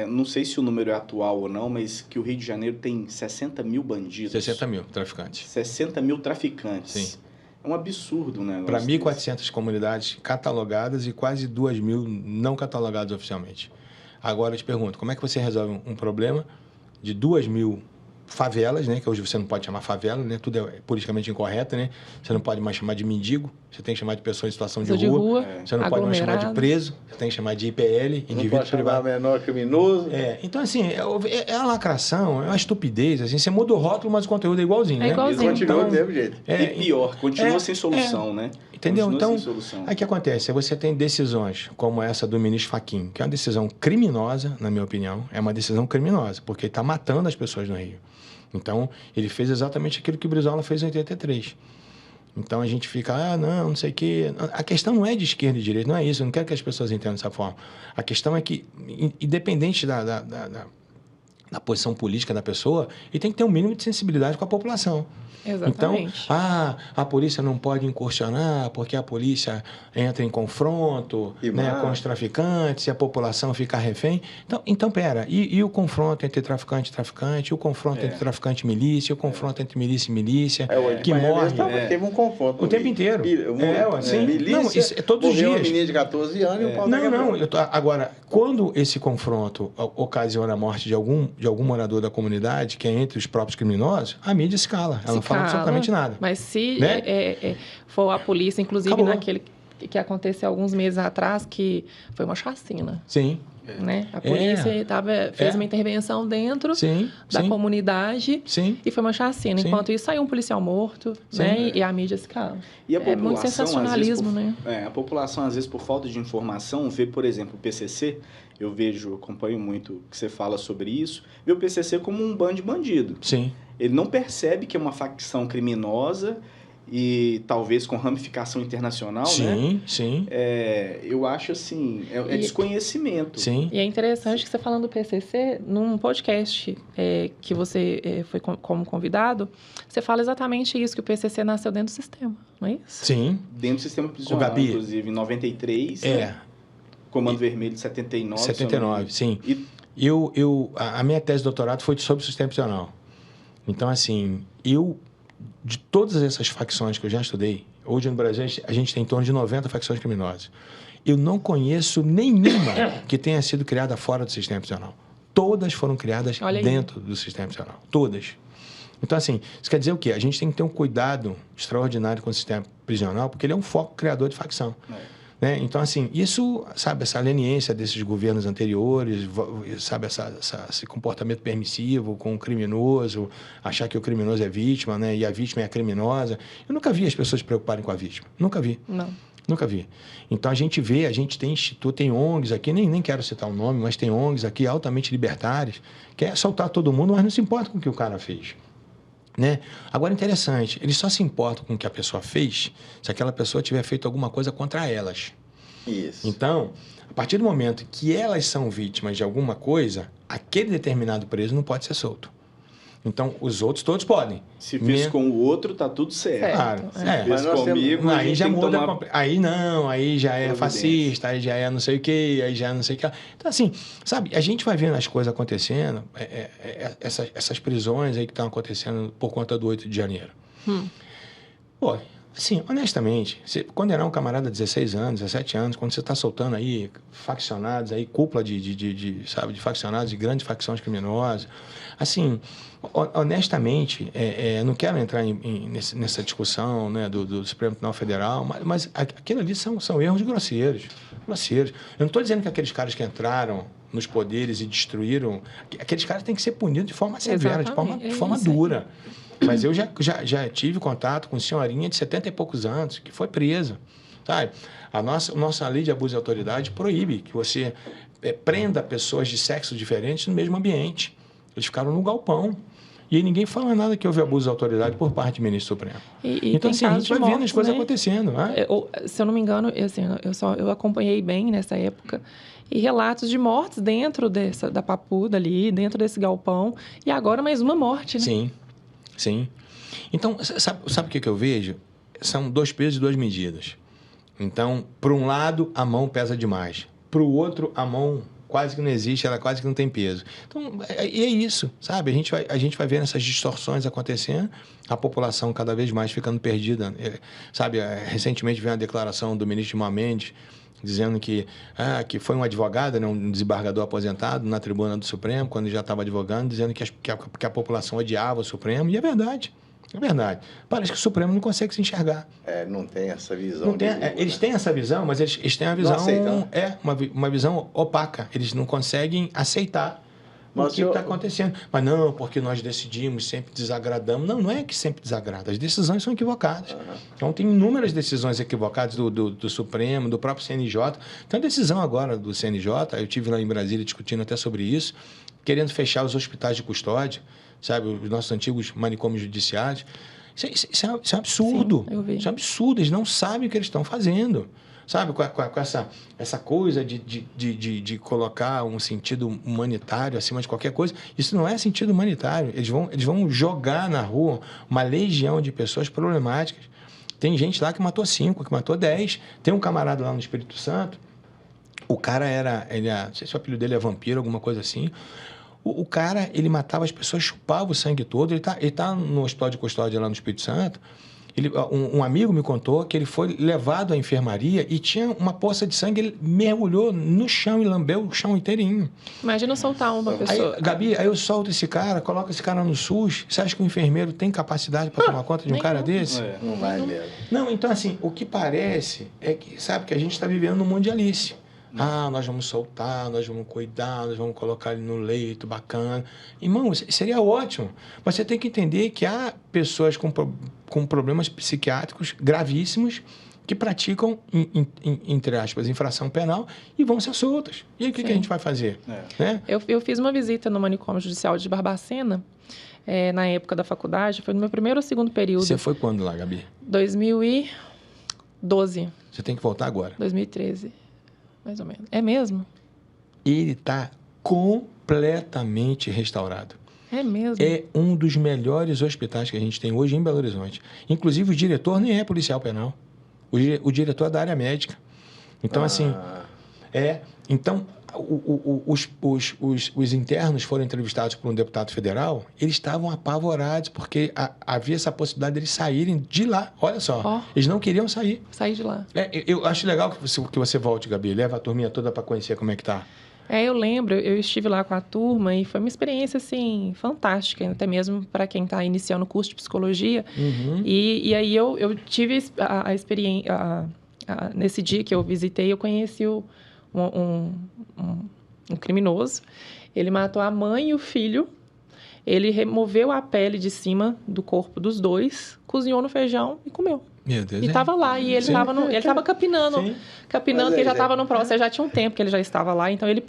não sei se o número é atual ou não, mas que o Rio de Janeiro tem 60 mil bandidos. 60 mil traficantes. 60 mil traficantes. Sim. É um absurdo, né? Para 1.400 comunidades catalogadas e quase 2.000 não catalogadas oficialmente. Agora eu te pergunto, como é que você resolve um problema de 2.000 favelas, né? Que hoje você não pode chamar favela, né? Tudo é politicamente incorreto, né? Você não pode mais chamar de mendigo, você tem que chamar de pessoa em situação de Pessoa rua. de rua, Você não pode mais chamar de preso, você tem que chamar de IPL, Não indivíduo pode chamar privado. menor criminoso. Então, assim, é uma lacração, é uma estupidez. Assim, você muda o rótulo, mas o conteúdo é igualzinho, É né? igualzinho. Continua do mesmo jeito. E pior, continua sem solução, né? Entendeu? Continua Então, sem solução. aí o que acontece? Você tem decisões como essa do ministro Fachin, que é uma decisão criminosa, na minha opinião. É uma decisão criminosa, porque ele está matando as pessoas no Rio. Então, ele fez exatamente aquilo que o Brizola fez em 83. Então, a gente fica, não sei o quê. A questão não é de esquerda e direita, não é isso. Eu não quero que as pessoas entendam dessa forma. A questão é que, independente da posição política da pessoa, ele tem que ter um mínimo de sensibilidade com a população. Exatamente. Então, a polícia não pode incursionar porque a polícia entra em confronto, né, com os traficantes e a população fica refém. Então pera, e o confronto entre traficante e traficante, o confronto entre traficante e milícia, o confronto entre milícia e milícia, que morre... Teve um confronto. O tempo inteiro. Milícia, não, isso é todos os morreu dias. uma menina de 14 anos e um pau Agora, quando esse confronto ocasiona a morte de algum morador da comunidade, que é entre os próprios criminosos, a mídia se cala. Ela não fala absolutamente nada. Mas se Né? for a polícia, inclusive Acabou. naquele que aconteceu alguns meses atrás, que foi uma chacina. Sim. Né? A polícia fez uma intervenção dentro da comunidade e foi uma chacina. Sim. Enquanto isso, saiu um policial morto, né? E a mídia se cala. E a população, muito sensacionalismo, né? A população, às vezes, por falta de informação, vê, por exemplo, o PCC, acompanho muito o que você fala sobre isso, vê o PCC como um bando de bandido. Sim. Ele não percebe que é uma facção criminosa e talvez com ramificação internacional, né? Sim. Eu acho assim, é desconhecimento. Sim. E é interessante que você falando do PCC, num podcast que você foi como convidado, você fala exatamente isso, que o PCC nasceu dentro do sistema, não é isso? Sim. Dentro do sistema prisional, Gabi, inclusive, em 93, né? Comando Vermelho de 79. 79, sim. A minha tese de doutorado foi sobre o sistema prisional. Então, assim, de todas essas facções que eu já estudei, hoje no Brasil a gente tem em torno de 90 facções criminosas. Eu não conheço nenhuma que tenha sido criada fora do sistema prisional. Todas foram criadas dentro do sistema prisional. Todas. Então, assim, isso quer dizer o quê? A gente tem que ter um cuidado extraordinário com o sistema prisional, porque ele é um foco criador de facção. Né? Então, assim, isso, sabe, essa leniência desses governos anteriores, sabe, esse comportamento permissivo com o criminoso, achar que o criminoso é vítima, né? E a vítima é a criminosa. Eu nunca vi as pessoas se preocuparem com a vítima. Nunca vi. Não. Nunca vi. Então, a gente tem instituto, tem ONGs aqui, nem quero citar o nome, mas tem ONGs aqui altamente libertárias, que é soltar todo mundo, mas não se importa com o que o cara fez. Né? Agora, interessante, eles só se importam com o que a pessoa fez se aquela pessoa tiver feito alguma coisa contra elas. Isso. Então, a partir do momento que elas são vítimas de alguma coisa, aquele determinado preso não pode ser solto. Então, os outros todos podem. Se fez com o outro, tá tudo certo. Claro. Se fez comigo, aí já muda. tomar... Aí já é fascista, aí já é não sei o quê, aí já é não sei o que. Então, assim, sabe, a gente vai vendo as coisas acontecendo, essas prisões aí que estão acontecendo por conta do 8 de janeiro. Pô, assim, honestamente, você condenar um camarada de 16 anos, 17 anos, quando você está soltando aí faccionados, aí cúpula de faccionados, de grandes facções criminosas, assim, honestamente, não quero entrar nessa discussão, né, do Supremo Tribunal Federal, mas aquilo ali são erros grosseiros. Eu não estou dizendo que aqueles caras que entraram nos poderes e destruíram, aqueles caras têm que ser punidos de forma severa, de forma dura. Mas eu já tive contato com senhorinha de 70 e poucos anos que foi presa, sabe? A nossa lei de abuso de autoridade proíbe que você prenda pessoas de sexos diferentes no mesmo ambiente. Eles ficaram no galpão. E aí ninguém fala nada que houve abuso de autoridade por parte do ministro Supremo. Então, assim, a gente vai vendo as coisas acontecendo. Se eu não me engano, eu acompanhei bem nessa época, e relatos de mortes dentro da papuda ali, dentro desse galpão, e agora mais uma morte, né? Sim. Então, sabe o que eu vejo? São 2 pesos e 2 medidas. Então, por um lado, a mão pesa demais. Para o outro, a mão quase que não existe, ela quase que não tem peso. Então, é isso, sabe? A gente vai vendo essas distorções acontecendo, a população cada vez mais ficando perdida. Sabe, recentemente veio uma declaração do ministro Gilmar Mendes dizendo que foi um advogado, né, um desembargador aposentado na tribuna do Supremo, quando já estava advogando, dizendo que a população odiava o Supremo, e é verdade. É verdade. Parece que o Supremo não consegue se enxergar. Não tem essa visão. Não tem, eles têm essa visão, mas eles têm a visão... uma visão opaca. Eles não conseguem aceitar o que está acontecendo. Mas não, porque nós decidimos, sempre desagradamos. Não é que sempre desagrada. As decisões são equivocadas. Então, tem inúmeras decisões equivocadas do Supremo, do próprio CNJ. Tem a decisão agora do CNJ, eu estive lá em Brasília discutindo até sobre isso, querendo fechar os hospitais de custódia, sabe, os nossos antigos manicômios judiciários. Isso é um absurdo. Sim, eu vi. Isso é um absurdo. Eles não sabem o que eles estão fazendo. Sabe, com essa coisa de colocar um sentido humanitário acima de qualquer coisa. Isso não é sentido humanitário. Eles vão jogar na rua uma legião de pessoas problemáticas. Tem gente lá que matou 5, que matou 10. Tem um camarada lá no Espírito Santo. O cara não sei se o apelido dele é vampiro, alguma coisa assim. O cara, ele matava as pessoas, chupava o sangue todo. Ele tá no hospital de custódia lá no Espírito Santo. Um amigo me contou que ele foi levado à enfermaria e tinha uma poça de sangue, ele mergulhou no chão e lambeu o chão inteirinho. Imagina soltar uma pessoa. Aí, Gabi, aí eu solto esse cara, coloco esse cara no SUS. Você acha que o enfermeiro tem capacidade para tomar conta de um cara desse? Não vai mesmo. Não, então assim, o que parece é que, sabe, que a gente está vivendo num mundo de Alice. Nós vamos soltar, nós vamos cuidar, nós vamos colocar ele no leito, bacana. Irmão, seria ótimo. Mas você tem que entender que há pessoas com problemas psiquiátricos gravíssimos que praticam, entre aspas, infração penal e vão ser soltas. E aí, o que a gente vai fazer? Né? Eu fiz uma visita no manicômio judicial de Barbacena, na época da faculdade, foi no meu primeiro ou segundo período. Você foi quando lá, Gabi? 2012. Você tem que voltar agora. 2013. Mais ou menos. É mesmo? Ele está completamente restaurado. É mesmo? É um dos melhores hospitais que a gente tem hoje em Belo Horizonte. Inclusive, o diretor nem é policial penal. O diretor é da área médica. Então, Então, os internos foram entrevistados por um deputado federal, eles estavam apavorados, porque havia essa possibilidade deles saírem de lá. Olha só, eles não queriam sair. Sair de lá. Eu acho legal que você volte, Gabi. Leva a turminha toda para conhecer como é que tá. Eu lembro, eu estive lá com a turma e foi uma experiência, assim, fantástica, até mesmo para quem está iniciando o curso de psicologia. E aí eu tive a experiência, nesse dia que eu visitei, eu conheci um criminoso. Ele matou a mãe e o filho, ele removeu a pele de cima do corpo dos dois, cozinhou no feijão e comeu. Meu Deus. E estava lá, e ele estava capinando, porque já estava no processo, já tinha um tempo que ele já estava lá, então ele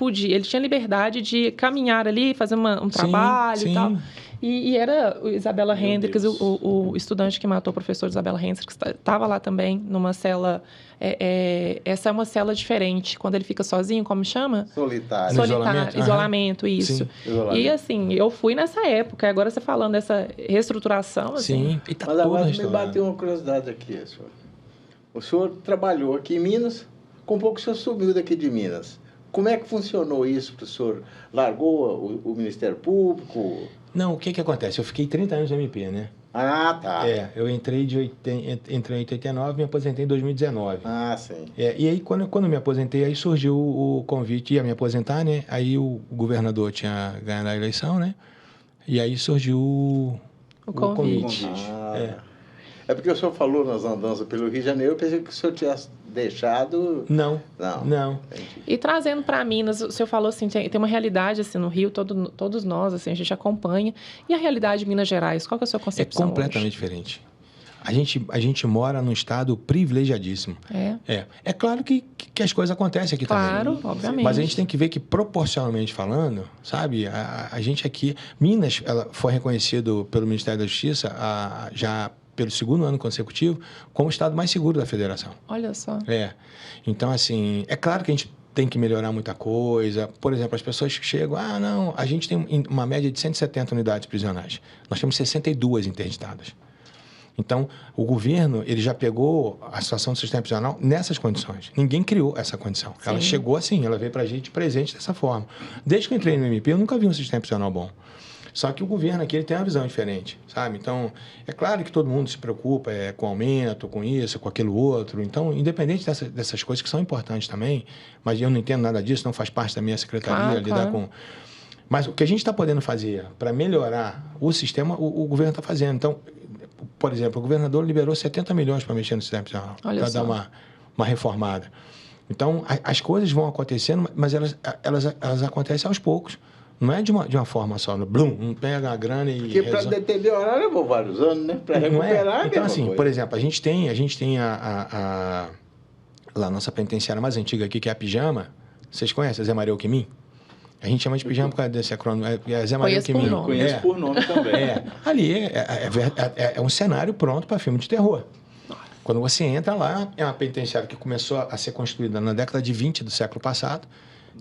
tinha liberdade de caminhar ali, fazer um trabalho e tal. E era o Isabela Hendricks, o estudante que matou o professor Isabela Hendricks, estava lá também, numa cela. Essa é uma cela diferente. Quando ele fica sozinho, como chama? Solitário. Isolamento, isso. Sim. E assim, eu fui nessa época. Agora você falando dessa reestruturação. Assim, sim, e tá mas agora me bateu uma curiosidade aqui, senhor. O senhor trabalhou aqui em Minas, com pouco o senhor subiu daqui de Minas. Como é que funcionou isso para o senhor? Largou o Ministério Público? Não, o que acontece? Eu fiquei 30 anos no MP, né? Ah, tá. Eu entrei em 89 me aposentei em 2019. Ah, sim. E aí, quando eu me aposentei, aí surgiu o convite, ia me aposentar, né? Aí o governador tinha ganhado a eleição, né? E aí surgiu o convite. É porque o senhor falou nas andanças pelo Rio de Janeiro, eu pensei que o senhor tivesse deixado... Não. E trazendo para Minas, o senhor falou assim, tem uma realidade assim no Rio, todos nós, assim, a gente acompanha. E a realidade de Minas Gerais, qual que é a sua concepção? É completamente diferente. A gente mora num estado privilegiadíssimo. É claro que as coisas acontecem aqui também. Claro, obviamente. Mas a gente tem que ver que, proporcionalmente falando, sabe, a gente aqui... Minas, ela foi reconhecido pelo Ministério da Justiça já pelo segundo ano consecutivo como o estado mais seguro da federação. Olha só. Então, assim, é claro que a gente tem que melhorar muita coisa. Por exemplo, as pessoas chegam... não, a gente tem uma média de 170 unidades prisionais. Nós temos 62 interditadas. Então, o governo, ele já pegou a situação do sistema prisional nessas condições. Ninguém criou essa condição. Sim. Ela chegou assim, ela veio para a gente presente dessa forma. Desde que eu entrei no MP, eu nunca vi um sistema prisional bom. Só que o governo aqui ele tem uma visão diferente, sabe? Então, é claro que todo mundo se preocupa com aumento, com isso, com aquilo outro. Então, independente dessas coisas que são importantes também, mas eu não entendo nada disso, não faz parte da minha secretaria lidar com... Mas o que a gente está podendo fazer para melhorar o sistema, o governo está fazendo. Então, por exemplo, o governador liberou 70 milhões para mexer no sistema prisional, para dar uma reformada. Então, as coisas vão acontecendo, mas elas acontecem aos poucos. Não é de uma forma só, não pega a grana e... Porque para deteriorar levou vários anos, né? Para recuperar Então, assim, coisa. Por exemplo, a gente tem lá a nossa penitenciária mais antiga aqui, que é a Pijama. Vocês conhecem a Zé Maria Alquimim? A gente chama de Pijama por causa desse acrônimo. É Zé Maria Alquimim. Conheço por nome também. Ali é um cenário pronto para filme de terror. Quando você entra lá, é uma penitenciária que começou a ser construída na década de 20 do século passado,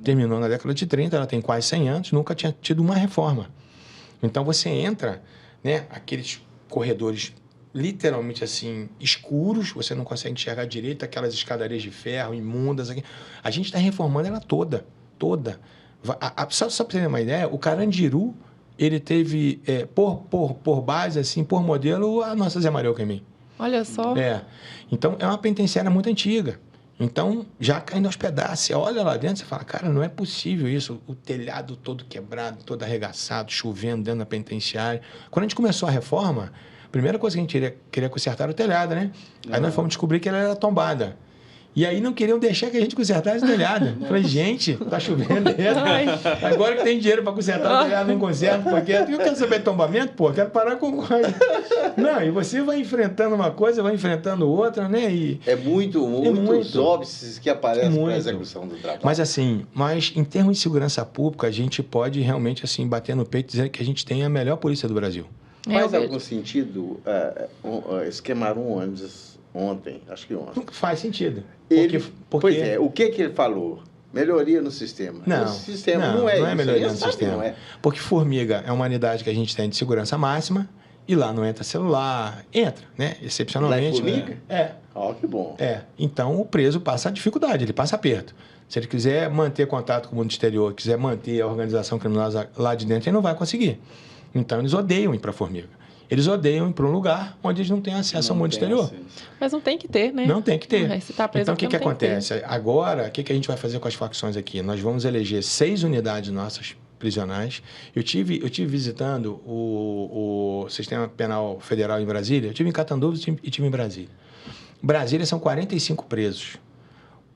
terminou na década de 30, ela tem quase 100 anos, nunca tinha tido uma reforma. Então, você entra, né, aqueles corredores literalmente assim, escuros, você não consegue enxergar direito, aquelas escadarias de ferro imundas. A gente está reformando ela toda. Só para você ter uma ideia, o Carandiru, ele teve, por base, assim, por modelo, a nossa Zé Maria Alquimim. Olha só. Então, é uma penitenciária muito antiga. Então, já caindo aos pedaços. Você olha lá dentro e fala, cara, não é possível isso. O telhado todo quebrado, todo arregaçado, chovendo dentro da penitenciária. Quando a gente começou a reforma, a primeira coisa que a gente queria consertar era o telhado, né? Aí nós fomos descobrir que ela era tombada. E aí não queriam deixar que a gente consertasse o telhado. Falei, gente, tá chovendo dentro. Agora que tem dinheiro para consertar o telhado, não conserta, porque eu quero saber de tombamento, pô, quero parar com... Não, e você vai enfrentando uma coisa, vai enfrentando outra, né? E... muitos óbices que aparecem para a execução do trabalho. Mas assim, em termos de segurança pública, a gente pode realmente assim, bater no peito e dizer que a gente tem a melhor polícia do Brasil. Faz algum sentido esquemar um ônibus ontem, acho que ontem? Não faz sentido. Pois é, o que ele falou? Melhoria no sistema. Não, o sistema não é melhoria no sistema. Porque Formiga é uma unidade que a gente tem de segurança máxima e lá não entra celular. Entra, né? Excepcionalmente. Lá é Formiga? Que bom. Então, o preso passa a dificuldade, ele passa aperto. Se ele quiser manter contato com o mundo exterior, quiser manter a organização criminosa lá de dentro, ele não vai conseguir. Então, eles odeiam ir para Formiga. Eles odeiam ir para um lugar onde eles não têm acesso ao mundo exterior. Mas não tem que ter, né? Não tem que ter. Se tá preso, então, o que acontece? Agora, o que a gente vai fazer com as facções aqui? Nós vamos eleger 6 unidades nossas prisionais. Eu tive visitando o Sistema Penal Federal em Brasília. Eu tive em Catanduva e tive em Brasília. Brasília são 45 presos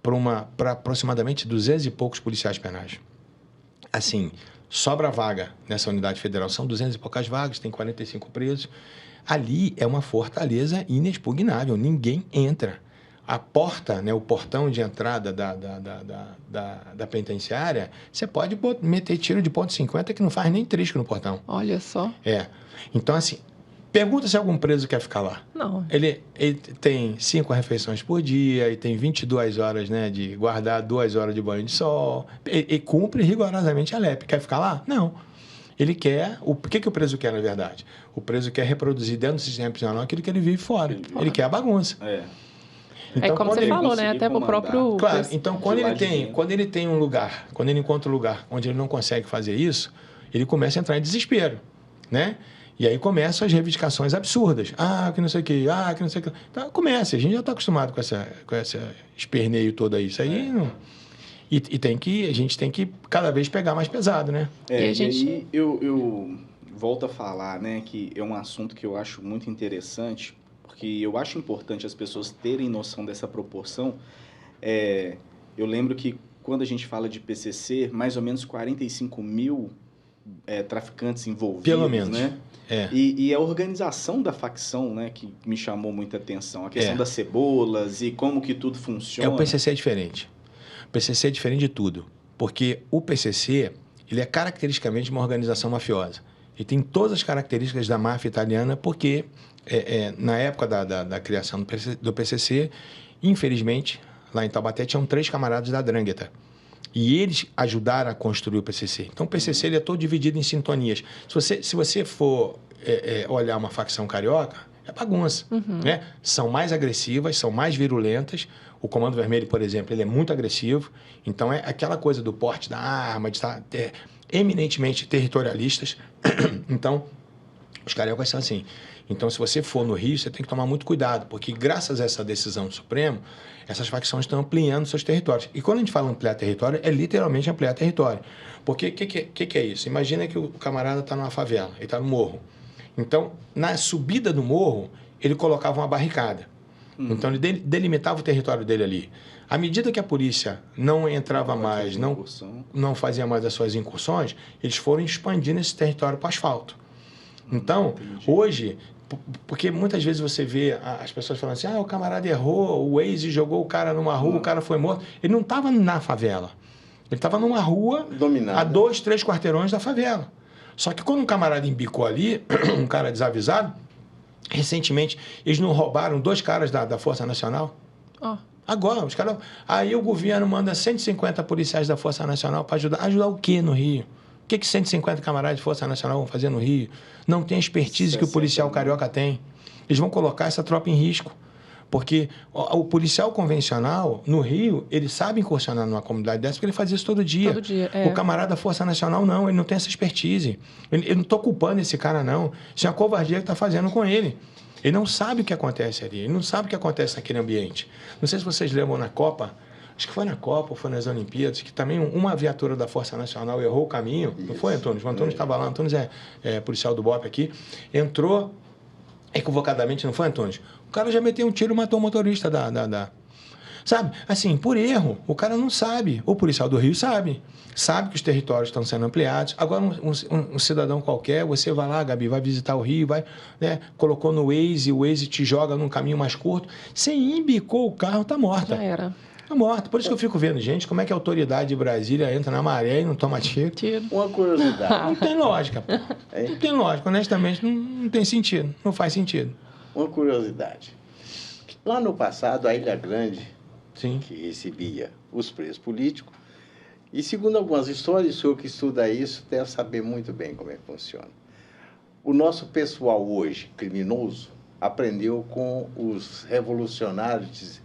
para aproximadamente 200 e poucos policiais penais. Assim... Sobra vaga nessa unidade federal. São 200 e poucas vagas, tem 45 presos. Ali é uma fortaleza inexpugnável, ninguém entra. A porta, né, o portão de entrada da penitenciária, você pode meter tiro de .50 que não faz nem trisco no portão. Olha só. Então, assim, pergunta se algum preso quer ficar lá. Não. Ele tem 5 refeições por dia, e tem 22 horas, né, de guardar 2 horas de banho de sol, e cumpre rigorosamente a LEP. Quer ficar lá? Não. Ele quer... O que o preso quer, na verdade? O preso quer reproduzir dentro do sistema prisional aquilo que ele vive fora. Ele quer a bagunça. Então, como você falou, né? Até o próprio... Claro, então quando ele tem um lugar, quando ele encontra um lugar onde ele não consegue fazer isso, ele começa a entrar em desespero, né? E aí começam as reivindicações absurdas. Que não sei o quê, que não sei o quê. Então, começa, a gente já está acostumado com esse esperneio todo aí. Isso aí não... E a gente tem que cada vez pegar mais pesado, né? E aí eu volto a falar, né, que é um assunto que eu acho muito interessante, porque eu acho importante as pessoas terem noção dessa proporção. Eu lembro que quando a gente fala de PCC, mais ou menos 45 mil traficantes envolvidos. Pelo menos. Né? E a organização da facção, né, que me chamou muita atenção. A questão das cebolas e como que tudo funciona. O PCC é diferente. O PCC é diferente de tudo. Porque o PCC, ele é caracteristicamente uma organização mafiosa. Ele tem todas as características da máfia italiana, porque na época da criação do PCC, infelizmente, lá em Taubaté, tinham 3 camaradas da 'Ndrangheta. E eles ajudaram a construir o PCC. Então, o PCC ele é todo dividido em sintonias. Se você for olhar uma facção carioca, é bagunça. Né? São mais agressivas, são mais virulentas. O Comando Vermelho, por exemplo, ele é muito agressivo. Então, é aquela coisa do porte da arma, de estar eminentemente territorialistas. Então, os cariocas são assim. Então, se você for no Rio, você tem que tomar muito cuidado, porque graças a essa decisão do Supremo, essas facções estão ampliando seus territórios. E quando a gente fala ampliar território, é literalmente ampliar território. Porque o que é isso? Imagina que o camarada está numa favela, ele está no morro. Então, na subida do morro, ele colocava uma barricada. Então, ele delimitava o território dele ali. À medida que a polícia não entrava mais, não fazia mais as suas incursões, eles foram expandindo esse território para o asfalto. Então, hoje, porque muitas vezes você vê as pessoas falando assim, o camarada errou, o Waze jogou o cara numa rua, o cara foi morto. Ele não estava na favela. Ele estava numa rua dominada, a 2, 3 quarteirões da favela. Só que quando um camarada embicou ali, um cara desavisado, recentemente, eles não roubaram 2 caras da Força Nacional? Agora, os caras... Aí o governo manda 150 policiais da Força Nacional para ajudar. Ajudar o quê no Rio? O que 150 camaradas de Força Nacional vão fazer no Rio? Não tem a expertise que o policial carioca tem. Eles vão colocar essa tropa em risco. Porque o policial convencional, no Rio, ele sabe incursionar numa comunidade dessa, porque ele faz isso todo dia. Todo dia, O camarada da Força Nacional, não. Ele não tem essa expertise. Eu não estou culpando esse cara, não. Isso é uma covardia que está fazendo com ele. Ele não sabe o que acontece ali. Ele não sabe o que acontece naquele ambiente. Não sei se vocês lembram na Copa, acho que foi na Copa ou foi nas Olimpíadas, que também uma viatura da Força Nacional errou o caminho. Isso. Não foi, Antônio? O Antônio estava lá. O Antônio é policial do BOP aqui. Entrou equivocadamente, não foi, Antônio? O cara já meteu um tiro e matou o motorista Sabe? Assim, por erro. O cara não sabe. O policial do Rio sabe. Sabe que os territórios estão sendo ampliados. Agora, um cidadão qualquer, você vai lá, Gabi, vai visitar o Rio, vai, né, colocou no Waze, o Waze te joga num caminho mais curto. Você embicou o carro, tá morta. Já era. Tá morta. Por isso que eu fico vendo, gente, como é que a autoridade de Brasília entra na maré e não toma tiro. Uma curiosidade. Não tem lógica, pô. Não tem lógica. Honestamente, não tem sentido. Não faz sentido. Uma curiosidade. Lá no passado, a Ilha Grande, Sim. que recebia os presos políticos, e segundo algumas histórias, o senhor que estuda isso deve saber muito bem como é que funciona. O nosso pessoal hoje, criminoso, aprendeu com os revolucionários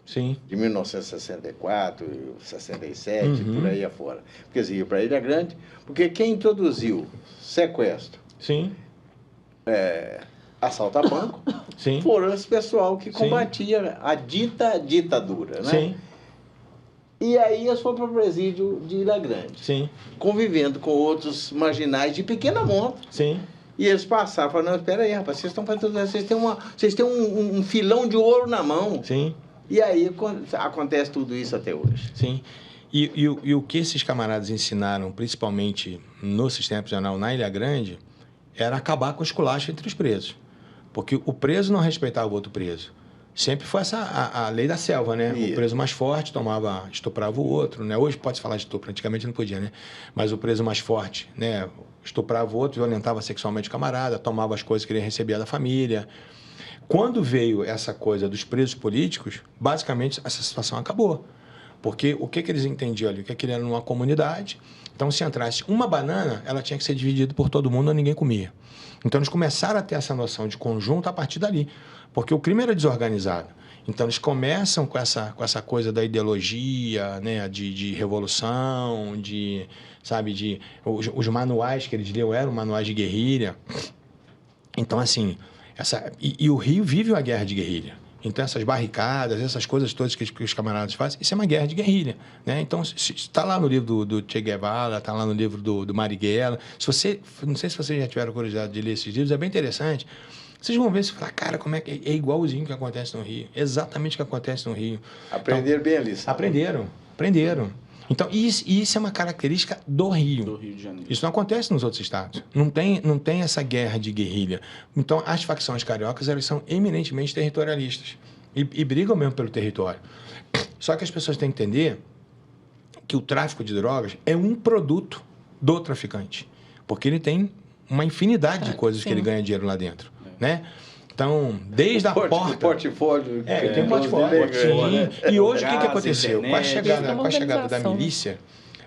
Sim. de 1964, 67, por aí afora. Porque eles iam para a Ilha Grande, porque quem introduziu sequestro, Sim. assalto a banco, Sim. foram esse pessoal que combatia a ditadura, né? Sim. E aí eles foram para o presídio de Ilha Grande, Sim. convivendo com outros marginais de pequena monta. Sim. E eles passaram, falaram, não, espera aí, rapaz, vocês estão fazendo tudo isso, vocês têm um filão de ouro na mão. Sim. E aí acontece tudo isso até hoje. Sim. E o que esses camaradas ensinaram, principalmente no sistema prisional na Ilha Grande, era acabar com o esculacho entre os presos. Porque o preso não respeitava o outro preso. Sempre foi a lei da selva, né? Isso. O preso mais forte estuprava o outro, né? Hoje pode falar de estupro, antigamente não podia, né? Mas o preso mais forte, né? Estuprava o outro, violentava sexualmente o camarada, tomava as coisas que ele recebia da família. Quando veio essa coisa dos presos políticos, basicamente essa situação acabou. Porque o que eles entendiam ali? O que ele era numa comunidade. Então, se entrasse uma banana, ela tinha que ser dividida por todo mundo ou ninguém comia. Então, eles começaram a ter essa noção de conjunto a partir dali. Porque o crime era desorganizado. Então, eles começam com essa coisa da ideologia, né, de revolução, os manuais que eles liam eram manuais de guerrilha. Então, assim, e o Rio vive uma guerra de guerrilha. Então, essas barricadas, essas coisas todas que os camaradas fazem, isso é uma guerra de guerrilha, né? Então, está lá no livro do Che Guevara, está lá no livro do Marighella. Não sei se vocês já tiveram curiosidade de ler esses livros, é bem interessante. Vocês vão ver e falar, cara, como é que é igualzinho o que acontece no Rio. Exatamente o que acontece no Rio. Aprenderam bem a lição. Aprenderam. Então, isso é uma característica do Rio. Do Rio de Janeiro. Isso não acontece nos outros estados. Não tem essa guerra de guerrilha. Então, as facções cariocas, elas são eminentemente territorialistas. E brigam mesmo pelo território. Só que as pessoas têm que entender que o tráfico de drogas é um produto do traficante. Porque ele tem uma infinidade de coisas que ele ganha dinheiro lá dentro, né? Então, desde a porta... Portfólio. Tem um portfólio. Sim. E hoje, o que aconteceu? Com a chegada da milícia,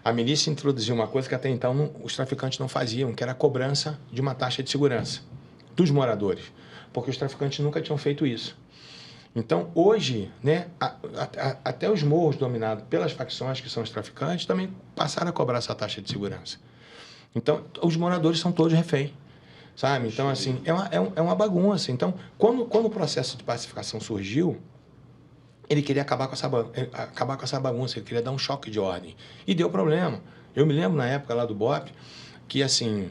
a milícia introduziu uma coisa que até então os traficantes não faziam, que era a cobrança de uma taxa de segurança dos moradores. Porque os traficantes nunca tinham feito isso. Então, hoje, né, até os morros dominados pelas facções, que são os traficantes, também passaram a cobrar essa taxa de segurança. Então, os moradores são todos reféns. Sabe? Então, assim, é uma bagunça. Então, quando o processo de pacificação surgiu, ele queria acabar com essa bagunça, ele queria dar um choque de ordem. E deu problema. Eu me lembro, na época lá do BOP, que, assim,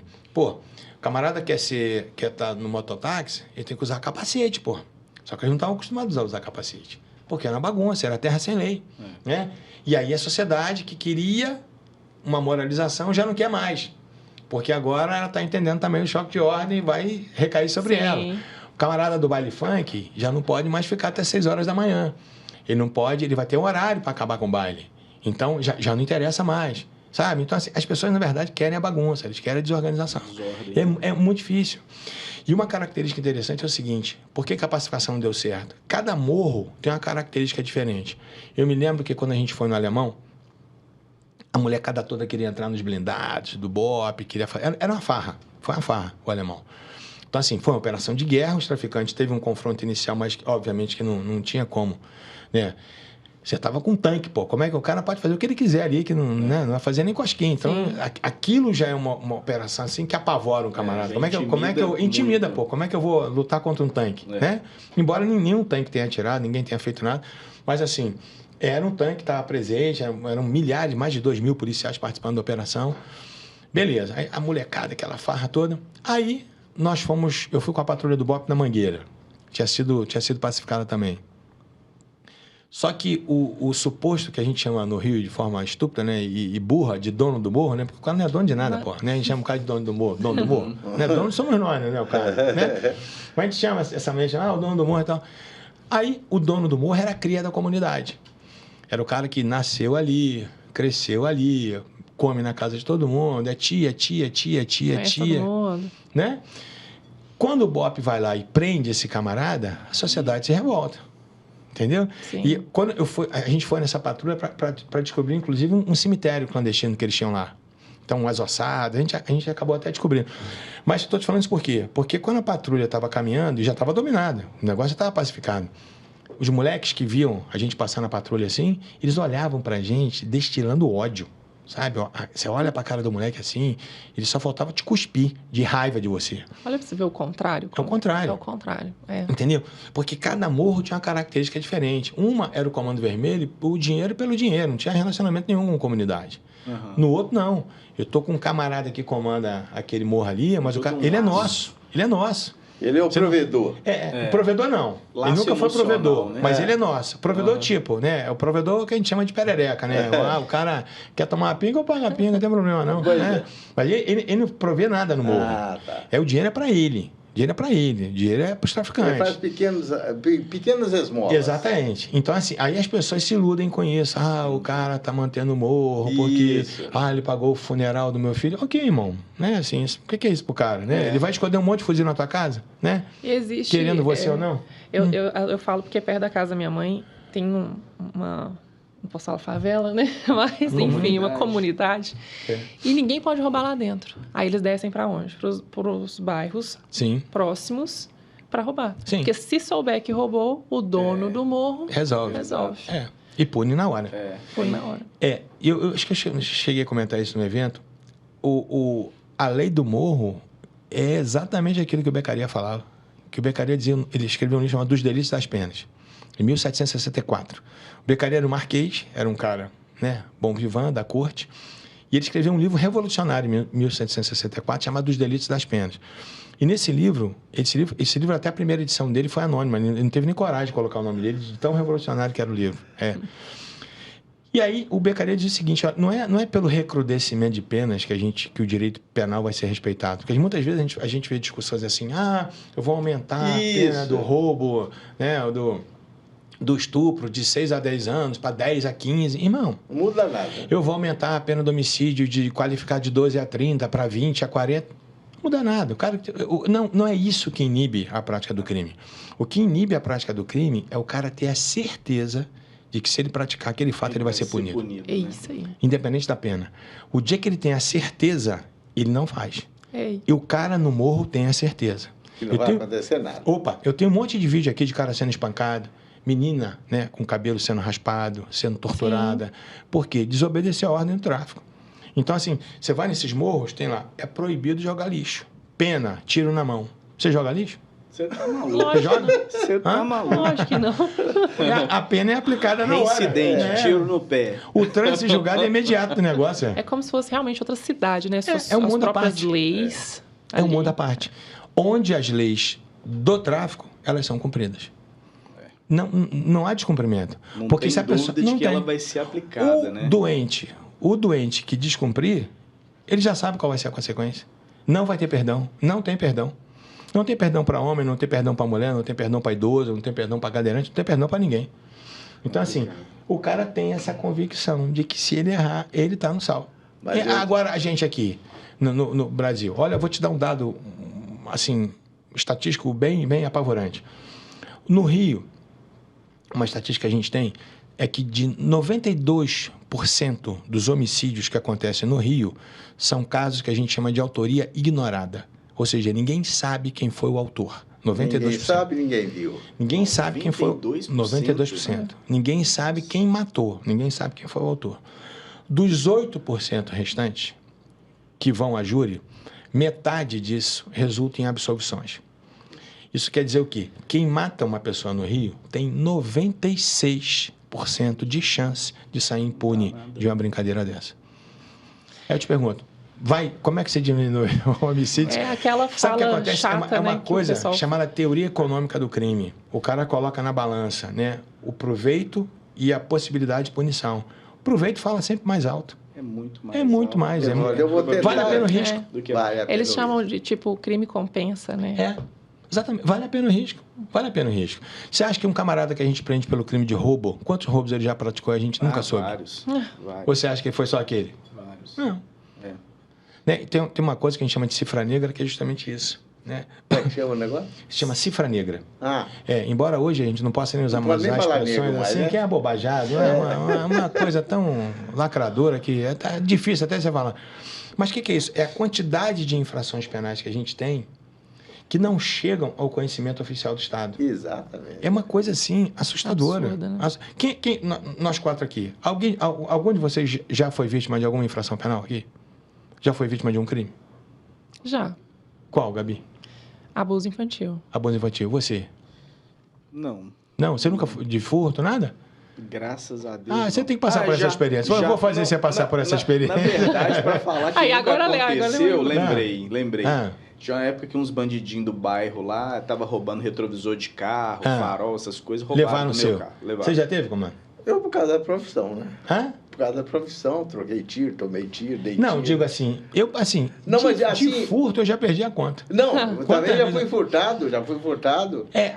camarada quer estar no mototáxi, ele tem que usar capacete, pô. Só que eles não estavam acostumados a usar capacete. Porque era uma bagunça, era terra sem lei. Né? E aí a sociedade que queria uma moralização já não quer mais. Porque agora ela está entendendo também o choque de ordem e vai recair sobre ela. O camarada do baile funk já não pode mais ficar até 6 horas da manhã. Ele não pode, ele vai ter um horário para acabar com o baile. Então, já não interessa mais, sabe? Então, assim, as pessoas, na verdade, querem a bagunça, eles querem a desorganização. É muito difícil. E uma característica interessante é o seguinte, por que a pacificação não deu certo? Cada morro tem uma característica diferente. Eu me lembro que quando a gente foi no Alemão, a molecada toda queria entrar nos blindados, do BOP, era uma farra, foi uma farra o Alemão. Então, assim, foi uma operação de guerra, os traficantes teve um confronto inicial, mas obviamente que não tinha como, né? Você estava com um tanque, pô, como é que o cara pode fazer o que ele quiser ali, que não vai fazer nem cosquinha. Então, aquilo já é uma operação assim que apavora um camarada. Como é que eu intimida, muito. Pô, como é que eu vou lutar contra um tanque, né? Embora nenhum tanque tenha atirado, ninguém tenha feito nada, mas assim, era um tanque que estava presente, eram milhares, mais de 2.000 policiais participando da operação. Beleza, aí a molecada, aquela farra toda. Aí eu fui com a patrulha do BOP na Mangueira. Tinha sido pacificada também. Só que o suposto que a gente chama no Rio de forma estúpida, né, e burra, de dono do morro, né, porque o cara não é dono de nada, pô, né, a gente chama o cara de dono do morro, né, dono somos nós, né, o cara, né, mas a gente chama essa mesa, o dono do morro e tal. Aí, o dono do morro era a cria da comunidade, era o cara que nasceu ali, cresceu ali, come na casa de todo mundo, é tia, né? Quando o BOP vai lá e prende esse camarada, a sociedade se revolta. Entendeu? Sim. E quando a gente foi nessa patrulha para descobrir, inclusive, um cemitério clandestino que eles tinham lá. Então, as ossadas, a gente acabou até descobrindo. Mas estou te falando isso por quê? Porque quando a patrulha estava caminhando, já estava dominada, o negócio estava pacificado. Os moleques que viam a gente passar na patrulha assim, eles olhavam para a gente destilando ódio. Sabe? Você olha pra cara do moleque assim, ele só faltava te cuspir de raiva de você. Olha pra você ver o contrário. É o contrário. É o contrário, é. Entendeu? Porque cada morro tinha uma característica diferente. Uma era o Comando Vermelho, o dinheiro pelo dinheiro, não tinha relacionamento nenhum com a comunidade. No outro, não. Eu tô com um camarada que comanda aquele morro ali, mas ele é nosso. Ele é nosso. Ele é o provedor. O provedor não. Ele nunca foi provedor, né? Mas ele é nosso. Provedor tipo, né? É o provedor que a gente chama de perereca, né? O cara quer tomar uma pinga, eu pago a pinga, não tem problema não. Né? Mas ele não provê nada no morro. Tá. O dinheiro é para ele. Dinheiro é para ele, dinheiro é para os traficantes. Ele faz pequenas esmolas. Exatamente. Então, assim, aí as pessoas se iludem com isso. O cara tá mantendo o morro porque ele pagou o funeral do meu filho. Ok, irmão. Né? Assim, o que é isso pro cara? Né? Ele vai esconder um monte de fuzil na tua casa? Né? Existe. Querendo você ou não? Eu falo porque perto da casa da minha mãe tem uma... Não posso falar favela, né? Mas, enfim, uma comunidade. E ninguém pode roubar lá dentro. Aí eles descem para onde? Para os bairros próximos para roubar. Sim. Porque se souber que roubou, o dono do morro resolve. E pune na hora. Pune na hora. Eu acho que eu cheguei a comentar isso no evento. A lei do morro é exatamente aquilo que o Beccaria falava. Que o Beccaria dizia, ele escreveu um livro chamado Dos Delitos das Penas, em 1764. O Beccaria era um marquês, era um cara, né, bom vivant da corte, e ele escreveu um livro revolucionário em 1764 chamado Dos Delitos das Penas. E nesse livro, esse livro até a primeira edição dele foi anônima, ele não teve nem coragem de colocar o nome dele, de tão revolucionário que era o livro. E aí o Beccaria diz o seguinte, ó, não é pelo recrudescimento de penas que o direito penal vai ser respeitado. Porque muitas vezes a gente vê discussões assim, eu vou aumentar a pena do roubo, né, do estupro de 6 a 10 anos para 10 a 15. Irmão, não muda nada. Eu vou aumentar a pena do homicídio de qualificar de 12 a 30 para 20 a 40. Não muda nada. O cara, não é isso que inibe a prática do crime. O que inibe a prática do crime é o cara ter a certeza de que se ele praticar aquele fato, ele vai ser punido. É isso aí. Independente da pena. O dia que ele tem a certeza, ele não faz. E o cara no morro tem a certeza. Que não vai acontecer nada. Eu tenho um monte de vídeo aqui de cara sendo espancado, menina, né, com cabelo sendo raspado, sendo torturada. Sim. Por quê? Desobedeceu a ordem do tráfico. Então, assim, você vai nesses morros, tem lá, é proibido jogar lixo. Pena, tiro na mão. Você joga lixo? Você tá maluco. Você tá maluco. Lógico que não. A pena é aplicada na hora. Reincidente, tiro no pé. O trânsito julgado é imediato do negócio. É como se fosse realmente outra cidade, né? É um mundo as próprias parte. leis. É um mundo à parte. Onde as leis do tráfico, elas são cumpridas. Não há descumprimento. Não porque tem se a pessoa dúvida de não que tem. ela vai ser aplicada, né? O doente que descumprir, ele já sabe qual vai ser a consequência. Não vai ter perdão. Não tem perdão. Não tem perdão para homem, não tem perdão para mulher, não tem perdão para idoso, não tem perdão para cadeirante, não tem perdão para ninguém. Então, assim, o cara tem essa convicção de que se ele errar, ele está no sal. Agora, a gente aqui, no Brasil, olha, eu vou te dar um dado, assim, estatístico bem apavorante. No Rio, uma estatística que a gente tem é que de 92% dos homicídios que acontecem no Rio são casos que a gente chama de autoria ignorada. Ou seja, ninguém sabe quem foi o autor. 92%. Ninguém sabe, ninguém viu. Ninguém sabe quem foi. 92%. Né? Ninguém sabe quem matou. Ninguém sabe quem foi o autor. Dos 8% restantes que vão a júri, metade disso resulta em absolvições. Isso quer dizer o quê? Quem mata uma pessoa no Rio tem 96% de chance de sair impune de uma brincadeira dessa. Aí eu te pergunto, como é que você diminui o homicídio? É aquela fala Sabe o que acontece? chata, é uma né, coisa pessoal... chamada teoria econômica do crime. O cara coloca na balança, né, o proveito e a possibilidade de punição. O proveito fala sempre mais alto. É muito mais. É muito mais. Vale a pena o risco. Eles chamam de, tipo, crime compensa, né? Exatamente. Vale a pena o risco. Vale a pena o risco. Você acha que um camarada que a gente prende pelo crime de roubo, quantos roubos ele já praticou, a gente nunca soube? Vários. Ou você acha que foi só aquele? Vários. Não. Né? Tem uma coisa que a gente chama de cifra negra, que é justamente isso. Né? Como é que chama o negócio? Se chama cifra negra. Embora hoje a gente não possa nem usar mais expressões assim, que é abobajado, uma coisa tão lacradora que é difícil até você falar. Mas o que é isso? É a quantidade de infrações penais que a gente tem que não chegam ao conhecimento oficial do Estado. Exatamente. É uma coisa, assim, assustadora. Absurda, né? Nós quatro aqui, algum de vocês já foi vítima de alguma infração penal aqui? Já foi vítima de um crime? Já. Qual, Gabi? Abuso infantil. Abuso infantil. Você? Não. Não? Você nunca foi de furto, nada? Graças a Deus. Você tem que passar por essa experiência. Eu vou fazer você passar por essa experiência. Na verdade, para falar que agora aconteceu, lembrei. Tinha uma época que uns bandidinhos do bairro lá estavam roubando retrovisor de carro, farol, essas coisas, roubaram no meu carro. Você já teve, comando? Eu, por causa da profissão, né? Por causa da profissão, troquei tiro, tomei tiro, dei tiro. Não, digo assim, de furto eu já perdi a conta. Não, também já fui furtado.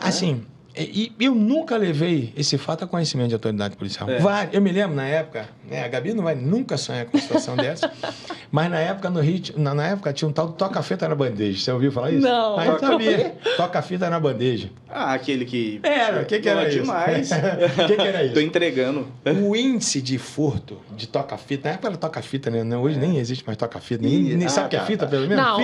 Assim, e eu nunca levei esse fato a conhecimento de autoridade policial. Eu me lembro na época, a Gabi não vai nunca sonhar com uma situação dessa, mas na época no Rio, na época tinha um tal de toca-fita na bandeja. Você ouviu falar isso? Não. Eu sabia. Toca-fita na bandeja. Aquele que... O que era isso? Demais. O que era isso? Tô entregando. O índice de furto de toca-fita, na época era toca-fita, né? Hoje nem existe mais toca-fita. Nem sabe o que é fita, pelo menos? Não,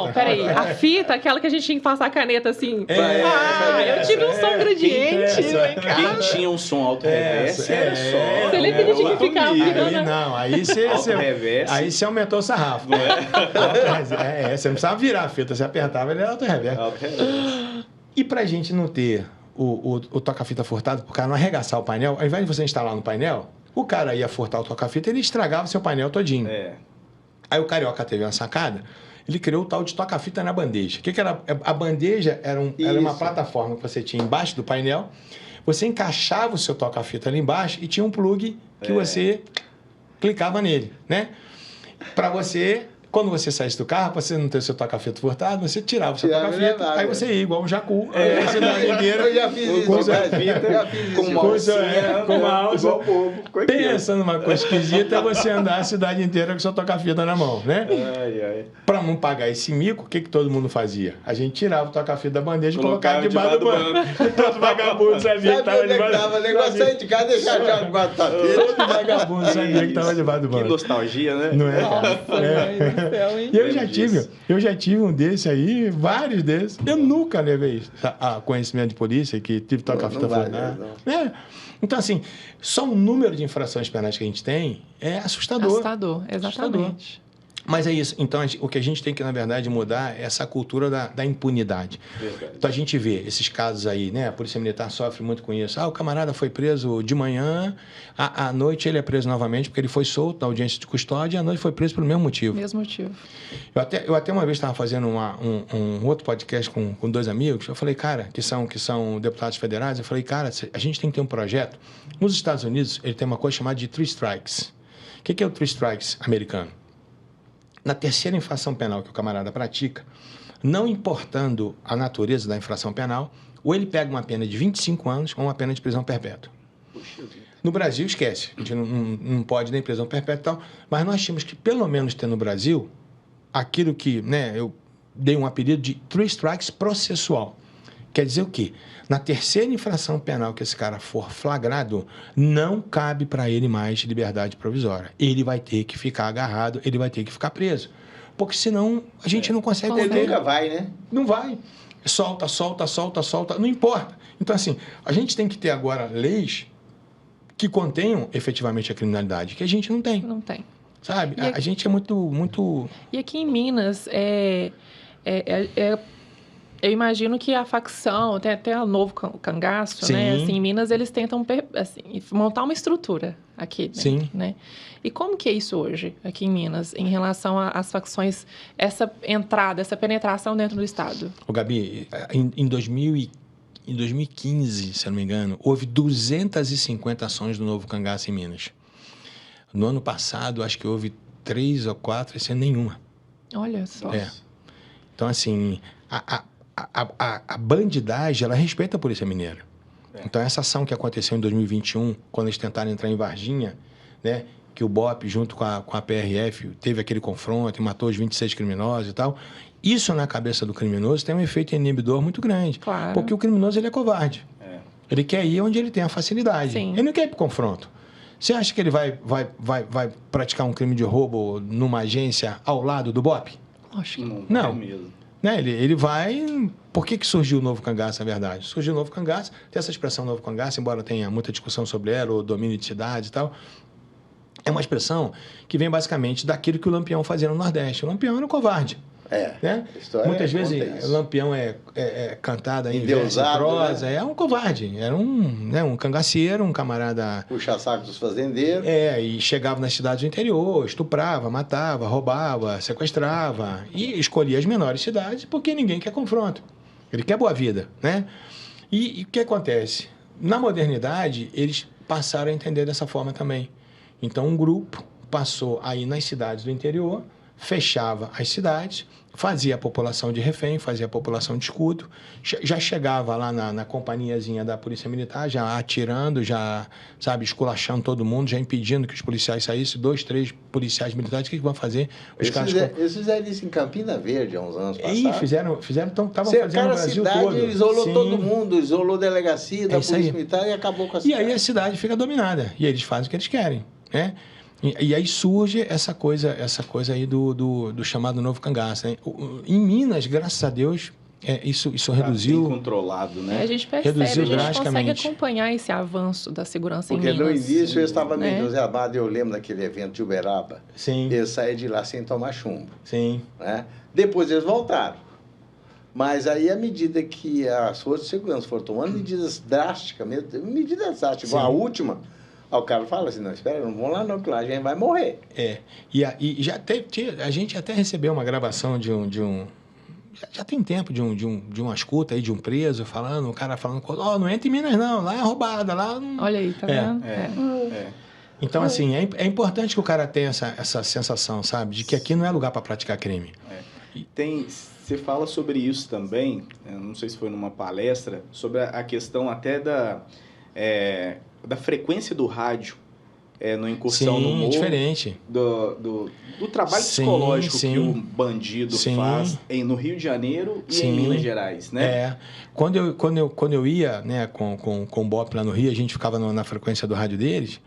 fita, peraí. A fita, aquela que a gente tinha que passar a caneta assim. Eu tive um som gradiente. Quem tinha um som alto-reverse era só... Você nem tinha que ficar aplicando. Não, aí você aumentou o sarrafo. Você não precisava virar a fita, você apertava, ele era auto-reverse. E pra gente não ter o toca-fita furtado, pro cara não arregaçar o painel, ao invés de você instalar no painel, o cara ia furtar o toca-fita, ele estragava seu painel todinho. Aí o Carioca teve uma sacada, ele criou o tal de toca-fita na bandeja. O que era? A bandeja era uma plataforma que você tinha embaixo do painel, você encaixava o seu toca-fita ali embaixo e tinha um plug que você clicava nele, né? Para você... Quando você saísse do carro, você não ter o seu toca-fita furtado, você tirava o seu toca-fita, aí você ia igual um jacu. A cidade inteira. Eu já fiz isso. Com uma alça. Igual o povo. Pensa numa coisa esquisita, é você andar a cidade inteira com o seu toca-fita na mão, né? Para não pagar esse mico, o que todo mundo fazia? A gente tirava o toca-fita da bandeja e colocava debaixo do banco. Todo vagabundo sabia que estava debaixo do banco. O negócio sair de casa e deixar já debaixo do tapete. Todo vagabundo sabia que estava debaixo do banco. Que nostalgia, né? Não é, cara? E eu já tive um desse aí, vários desses. Eu nunca levei a conhecimento de polícia que tive toca-fita furtada. Então, assim, só o número de infrações penais que a gente tem é assustador. Assustador, exatamente. Mas é isso. Então, o que a gente tem que, na verdade, mudar é essa cultura da impunidade. Verdade. Então, a gente vê esses casos aí, né? A Polícia Militar sofre muito com isso. O camarada foi preso de manhã, à noite ele é preso novamente porque ele foi solto na audiência de custódia e à noite foi preso pelo mesmo motivo. Mesmo motivo. Eu até uma vez estava fazendo um outro podcast com 2 amigos. Eu falei, cara, que são deputados federais. Eu falei, cara, a gente tem que ter um projeto. Nos Estados Unidos, ele tem uma coisa chamada de 3 strikes. O que é o 3 strikes americano? Na terceira infração penal que o camarada pratica, não importando a natureza da infração penal, ou ele pega uma pena de 25 anos ou uma pena de prisão perpétua. No Brasil, esquece. A gente não pode nem prisão perpétua e tal, mas nós tínhamos que, pelo menos, ter no Brasil aquilo que, né, eu dei um apelido de 3 strikes processual. Quer dizer o quê? Na terceira infração penal que esse cara for flagrado, não cabe para ele mais liberdade provisória. Ele vai ter que ficar agarrado, ele vai ter que ficar preso. Porque senão a gente não consegue... Ele nunca vai, né? Não vai. Solta, não importa. Então, assim, a gente tem que ter agora leis que contenham efetivamente a criminalidade, que a gente não tem. Não tem. Sabe? A gente é muito... E aqui em Minas, eu imagino que a facção, tem até o novo cangaço, Sim. né? Assim, em Minas, eles tentam montar uma estrutura aqui dentro, Sim. né? E como que é isso hoje, aqui em Minas, em relação às facções, essa entrada, essa penetração dentro do Estado? Ô, Gabi, em 2015, se eu não me engano, houve 250 ações do novo cangaço em Minas. No ano passado, acho que houve 3 ou 4, sem nenhuma. Olha só. Então, assim, a bandidagem, ela respeita a Polícia Mineira. Então, essa ação que aconteceu em 2021, quando eles tentaram entrar em Varginha, né, que o BOP, junto com a PRF, teve aquele confronto e matou os 26 criminosos e tal, isso na cabeça do criminoso tem um efeito inibidor muito grande. Claro. Porque o criminoso, ele é covarde. Ele quer ir onde ele tem a facilidade. Sim. Ele não quer ir para o confronto. Você acha que ele vai praticar um crime de roubo numa agência ao lado do BOP? Lógico. Não. É mesmo. Né? Ele vai... Por que surgiu o novo cangaço, na verdade? Surgiu o novo cangaço, tem essa expressão novo cangaço, embora tenha muita discussão sobre ela, o domínio de cidades e tal. É uma expressão que vem basicamente daquilo que o Lampião fazia no Nordeste. O Lampião era um covarde. Né? Muitas Muitas vezes o Lampião é cantado em verso e prosa, né? É um covarde, era um cangaceiro, um camarada... Puxa saco dos fazendeiros. E chegava nas cidades do interior, estuprava, matava, roubava, sequestrava e escolhia as menores cidades porque ninguém quer confronto. Ele quer boa vida, né? E o que acontece? Na modernidade, eles passaram a entender dessa forma também. Então, um grupo passou a ir nas cidades do interior, fechava as cidades, fazia a população de refém, fazia a população de escudo, já chegava lá na companhiazinha da Polícia Militar, já atirando, já, sabe, esculachando todo mundo, já impedindo que os policiais saíssem. 2, 3 policiais militares, o que vão fazer? Eles fizeram isso em Campina Verde há uns anos passados. Fizeram, estavam fazendo no Brasil cidade, todo. Isolou Sim. todo mundo, isolou a delegacia da Polícia Militar e acabou com a cidade. E aí a cidade fica dominada, e eles fazem o que eles querem, né? E aí surge essa coisa aí do chamado novo cangaço, né? Em Minas, graças a Deus, isso reduziu... Bem controlado, né? A gente percebe, Reduziu a gente consegue drasticamente. acompanhar esse avanço da segurança em Porque Minas. no início eu estava meio né? entusiasmado, eu lembro daquele evento de Uberaba. Sim, Eles saíram de lá sem tomar chumbo. sim. Né? Depois eles voltaram. Mas aí, à medida que as forças de segurança foram tomando medidas drásticas, igual a última, aí o cara fala assim, não, espera, não vamos lá não, porque lá a gente vai morrer. E já a gente até recebeu uma gravação de um já tem tempo de uma escuta aí de um preso falando, o cara falando, não entra em Minas não, lá é roubada, lá não... Olha aí, tá vendo? Então, assim, é importante que o cara tenha essa sensação, sabe, de que aqui não é lugar para praticar crime. Você fala sobre isso também, não sei se foi numa palestra, sobre a questão até da frequência do rádio no Incursão no Morro. Diferente. Do trabalho psicológico que o bandido faz no Rio de Janeiro e em Minas Gerais, né? Quando eu ia, né, com o BOP lá no Rio, a gente ficava na frequência do rádio deles,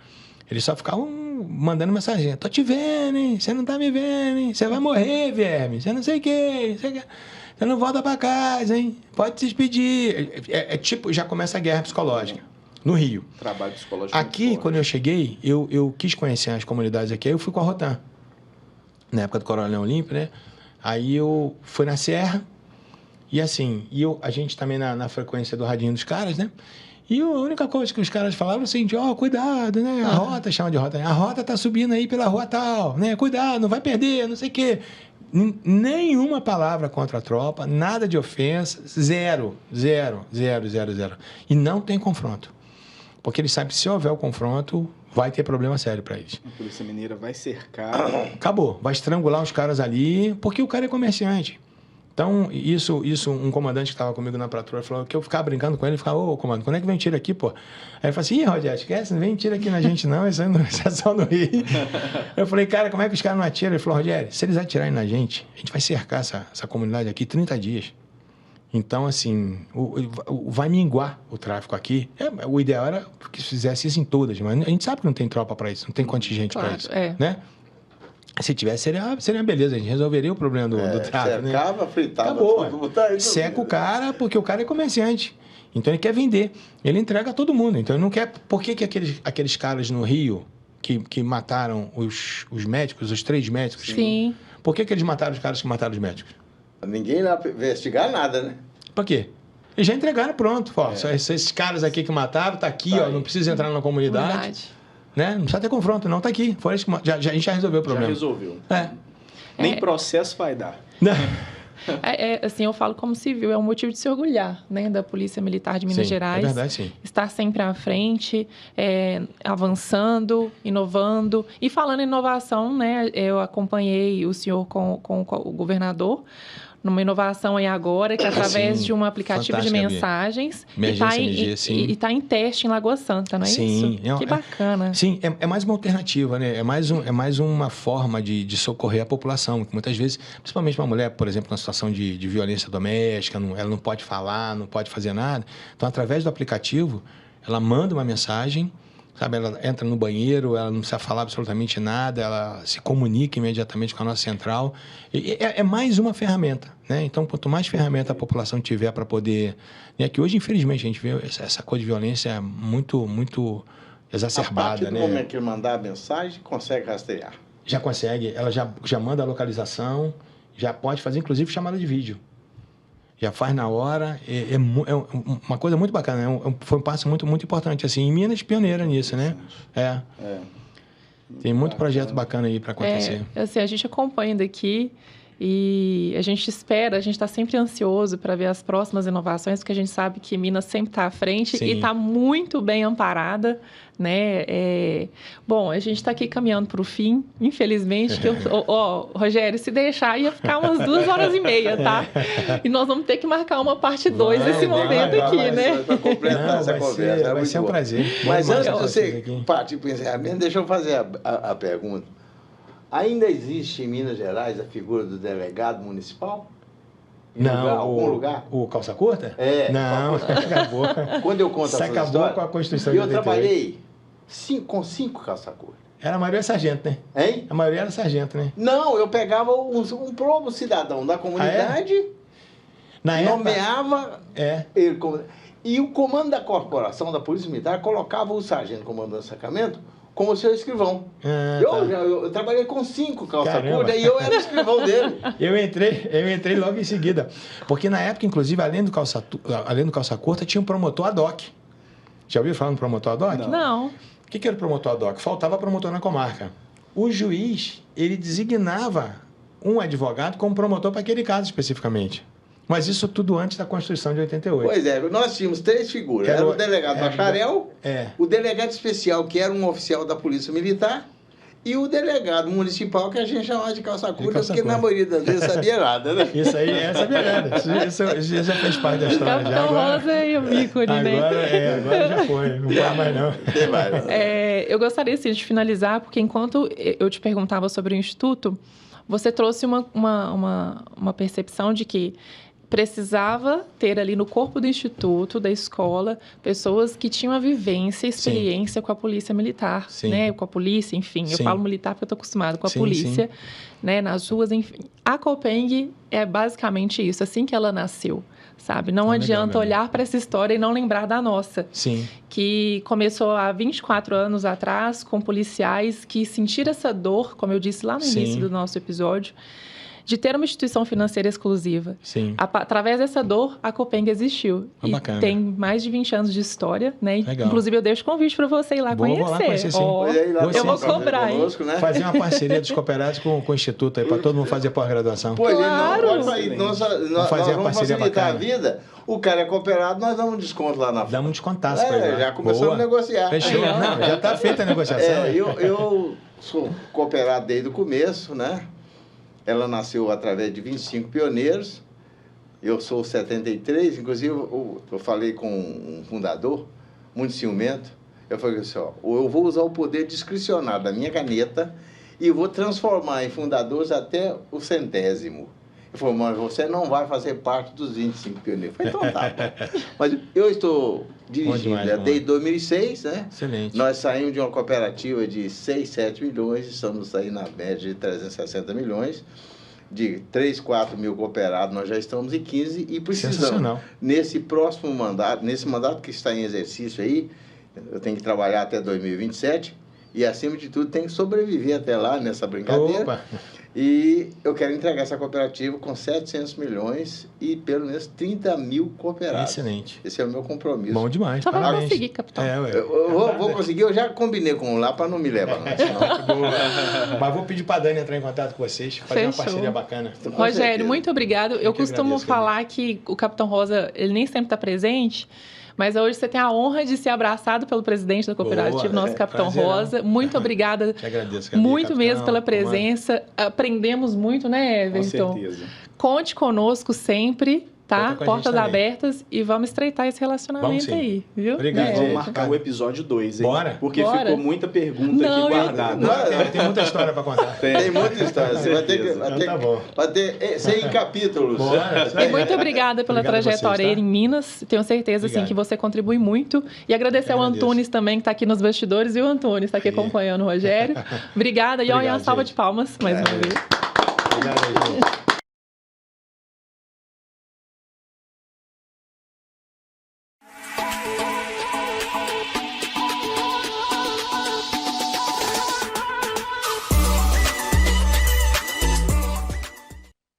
eles só ficavam mandando mensagem. Tô te vendo, hein? Você não tá me vendo, hein? Você vai morrer, verme. Você não sei o quê. Você não volta pra casa, hein? Pode se despedir. Tipo, já começa a guerra psicológica. No Rio. Trabalho psicológico. Aqui, quando eu cheguei, eu quis conhecer as comunidades aqui, aí eu fui com a Rotan. na época do Coronel Olímpio, né? Aí eu fui na Serra, e assim, a gente também na frequência do radinho dos caras, né? E a única coisa que os caras falavam assim, cuidado, né? A rota, chama de rota, né? A rota tá subindo aí pela rua tal, né? Cuidado, não vai perder, não sei o quê. Nenhuma palavra contra a tropa, nada de ofensa, zero. E não tem confronto. Porque eles sabem que se houver o confronto, vai ter problema sério para eles. A Polícia Mineira vai cercar... Acabou, vai estrangular os caras ali, porque o cara é comerciante. Então, isso um comandante que estava comigo na patrulha falou que eu ficava brincando com ele, ficava, ô, comandante, quando é que vem tiro aqui, pô? Aí ele falou assim, Rogério, esquece, não vem tiro aqui na gente não, isso é só no Rio. Eu falei, cara, como é que os caras não atiram? Ele falou, Rogério, se eles atirarem na gente, a gente vai cercar essa comunidade aqui 30 dias. Então, assim, vai minguar o tráfico aqui. O ideal era que fizesse isso em todas, mas a gente sabe que não tem tropa para isso, não tem contingente para isso, né? Se tivesse, seria beleza, a gente resolveria o problema do tráfico. Cercava, fritava. Acabou. Seca o cara, porque o cara é comerciante. Então ele quer vender. Ele entrega a todo mundo. Então ele não quer... Por que aqueles caras no Rio que mataram os médicos, os 3 médicos? Sim. Por que eles mataram os caras que mataram os médicos? Ninguém lá investigar nada, né? Por quê? Eles já entregaram pronto. Esses caras aqui que mataram, tá aqui, ó, não precisa entrar na comunidade. Né? Não precisa ter confronto, não. Tá aqui. Foi isso que a gente já resolveu o problema. Já resolveu. Nem processo vai dar. Assim, eu falo como civil, é um motivo de se orgulhar, né, da Polícia Militar de Minas Gerais. É verdade, sim. Estar sempre à frente, avançando, inovando. E falando em inovação, né, eu acompanhei o senhor com o governador numa inovação aí agora, que é através de um aplicativo de mensagens. E está em teste em Lagoa Santa, não é isso? Que bacana. Sim, é mais uma alternativa, né? É mais uma forma de socorrer a população, que muitas vezes, principalmente uma mulher, por exemplo, numa situação de violência doméstica, ela não pode falar, não pode fazer nada. Então, através do aplicativo, ela manda uma mensagem, sabe? Ela entra no banheiro, ela não precisa falar absolutamente nada, ela se comunica imediatamente com a nossa central. É mais uma ferramenta, né? Então, quanto mais ferramenta a população tiver para poder... Né? Que hoje, infelizmente, a gente vê essa coisa de violência muito, muito exacerbada, a partir do momento que ele mandar a mensagem, consegue rastrear. Já consegue. Ela já manda a localização, já pode fazer, inclusive, chamada de vídeo. Já faz na hora, é uma coisa muito bacana, foi um passo muito, muito importante, assim, em Minas pioneira nisso, né? Tem muito projeto bacana aí para acontecer. Assim, a gente acompanha daqui e a gente espera, a gente está sempre ansioso para ver as próximas inovações, porque a gente sabe que Minas sempre está à frente. Sim. E está muito bem amparada, né? Bom, a gente está aqui caminhando para o fim, infelizmente, que Rogério, se deixar, ia ficar umas 2h30, tá? E nós vamos ter que marcar uma parte 2 desse momento aqui, né? Para completar essa conversa. Vai ser um prazer. Mas antes de você partir para o encerramento, deixa eu fazer a pergunta. Ainda existe em Minas Gerais a figura do delegado municipal? Não. Algum lugar? O calça curta? Não, acabou. Quando eu conto essa história... acabou com a Constituição de 88. Eu trabalhei com 5 calça curta. A maioria é sargento, né? Hein? A maioria era sargento, né? Não, eu pegava um próprio cidadão da comunidade, nomeava ele como... E o comando da corporação, da Polícia Militar, colocava o sargento comandando o sacramento como seu escrivão. Eu trabalhei com 5 calça curta e eu era o escrivão dele. Eu entrei logo em seguida. Porque na época, inclusive, além do calça curta, tinha um promotor ad hoc. Já ouviu falar no promotor ad hoc? Não. O que era o promotor ad hoc? Faltava promotor na comarca. O juiz, ele designava um advogado como promotor para aquele caso especificamente. Mas isso tudo antes da Constituição de 88. Pois é, nós tínhamos 3 figuras. Era o delegado bacharel, o delegado especial, que era um oficial da Polícia Militar, e o delegado municipal, que a gente chamava de calça curta, porque na maioria das vezes sabia nada, né? Isso aí, sabia nada. Isso já fez parte da história. Capitão Rosa e o ícone, né? Agora já foi, não vai mais não. Eu gostaria, assim, de finalizar, porque enquanto eu te perguntava sobre o Instituto, você trouxe uma percepção de que precisava ter ali no corpo do instituto, da escola, pessoas que tinham a vivência, experiência com a polícia militar, né? Com a polícia, enfim. Eu falo militar porque eu estou acostumado com a polícia, né? Nas ruas, enfim. A Copeng é basicamente isso, assim que ela nasceu, sabe? Não adianta olhar para essa história e não lembrar da nossa. Sim. Que começou há 24 anos atrás com policiais que sentiram essa dor, como eu disse lá no início do nosso episódio, de ter uma instituição financeira exclusiva. Sim. Através dessa dor, a Copeng existiu. E bacana. tem mais de 20 anos de história, né? Legal. Inclusive, eu deixo o convite para você ir lá conhecer. Vou lá conhecer, sim. Eu vou cobrar, hein? Conosco, né? Fazer uma parceria dos cooperados com o Instituto aí, para todo mundo fazer pós-graduação. Pô, Claro. Nós vamos fazer a vamos parceria facilitar bacana. a vida. O cara é cooperado, nós damos um desconto lá na frente. Dá um descontaço pra ele. Já começamos a negociar. Fechou. Não, já está feita a negociação. Eu sou cooperado desde o começo, né? Ela nasceu através de 25 pioneiros. Eu sou 73, inclusive eu falei com um fundador, muito ciumento. Eu falei assim, ó, eu vou usar o poder discricionário da minha caneta e vou transformar em fundadores até o 100º. Ele falou, mas você não vai fazer parte dos 25 pioneiros. Eu falei, então tá bom. Mas eu estou dirigindo desde 2006, né? Excelente. Nós saímos de uma cooperativa de 6, 7 milhões, estamos saindo na média de 360 milhões. De 3, 4 mil cooperados, nós já estamos em 15 e precisamos, nesse próximo mandato, nesse mandato que está em exercício aí, eu tenho que trabalhar até 2027 e, acima de tudo, tenho que sobreviver até lá nessa brincadeira. Opa. E eu quero entregar essa cooperativa com 700 milhões e pelo menos 30 mil cooperados. Excelente. Esse é o meu compromisso. Bom demais, Só vai parabéns. conseguir, capitão. Eu vou conseguir, eu já combinei com um lá para não me levar. Mas vou pedir para a Dani entrar em contato com vocês, fazer uma parceria bacana. Rogério, muito obrigado. Eu costumo agradeço, falar que o Capitão Rosa, ele nem sempre está presente, mas hoje você tem a honra de ser abraçado pelo presidente da cooperativa, nosso Capitão Rosa. Muito obrigada. Te agradeço, Gabi, muito capitão, mesmo pela presença. Aprendemos muito, né, Everton? Com certeza. Conte conosco sempre, tá? Conta com a Portas gente também. abertas e vamos estreitar esse relacionamento aí, viu? Obrigado, Vamos gente. marcar o episódio 2, hein? Bora. Porque Bora. ficou muita pergunta Não, aqui guardada. Tem muita história para contar. Tem muita história. Você vai ter que... Então tá bom. Vai ter 100 capítulos. Bora. E muito obrigada pela Obrigado a trajetória vocês, tá? em Minas. Tenho certeza assim, Obrigado. que você contribui muito. E agradecer ao agradeço. Antunes também, que está aqui nos bastidores. E o Antunes está aqui acompanhando o Rogério. Obrigada. E olha, Obrigado, uma salva gente. de palmas mais uma vez. Obrigado, gente.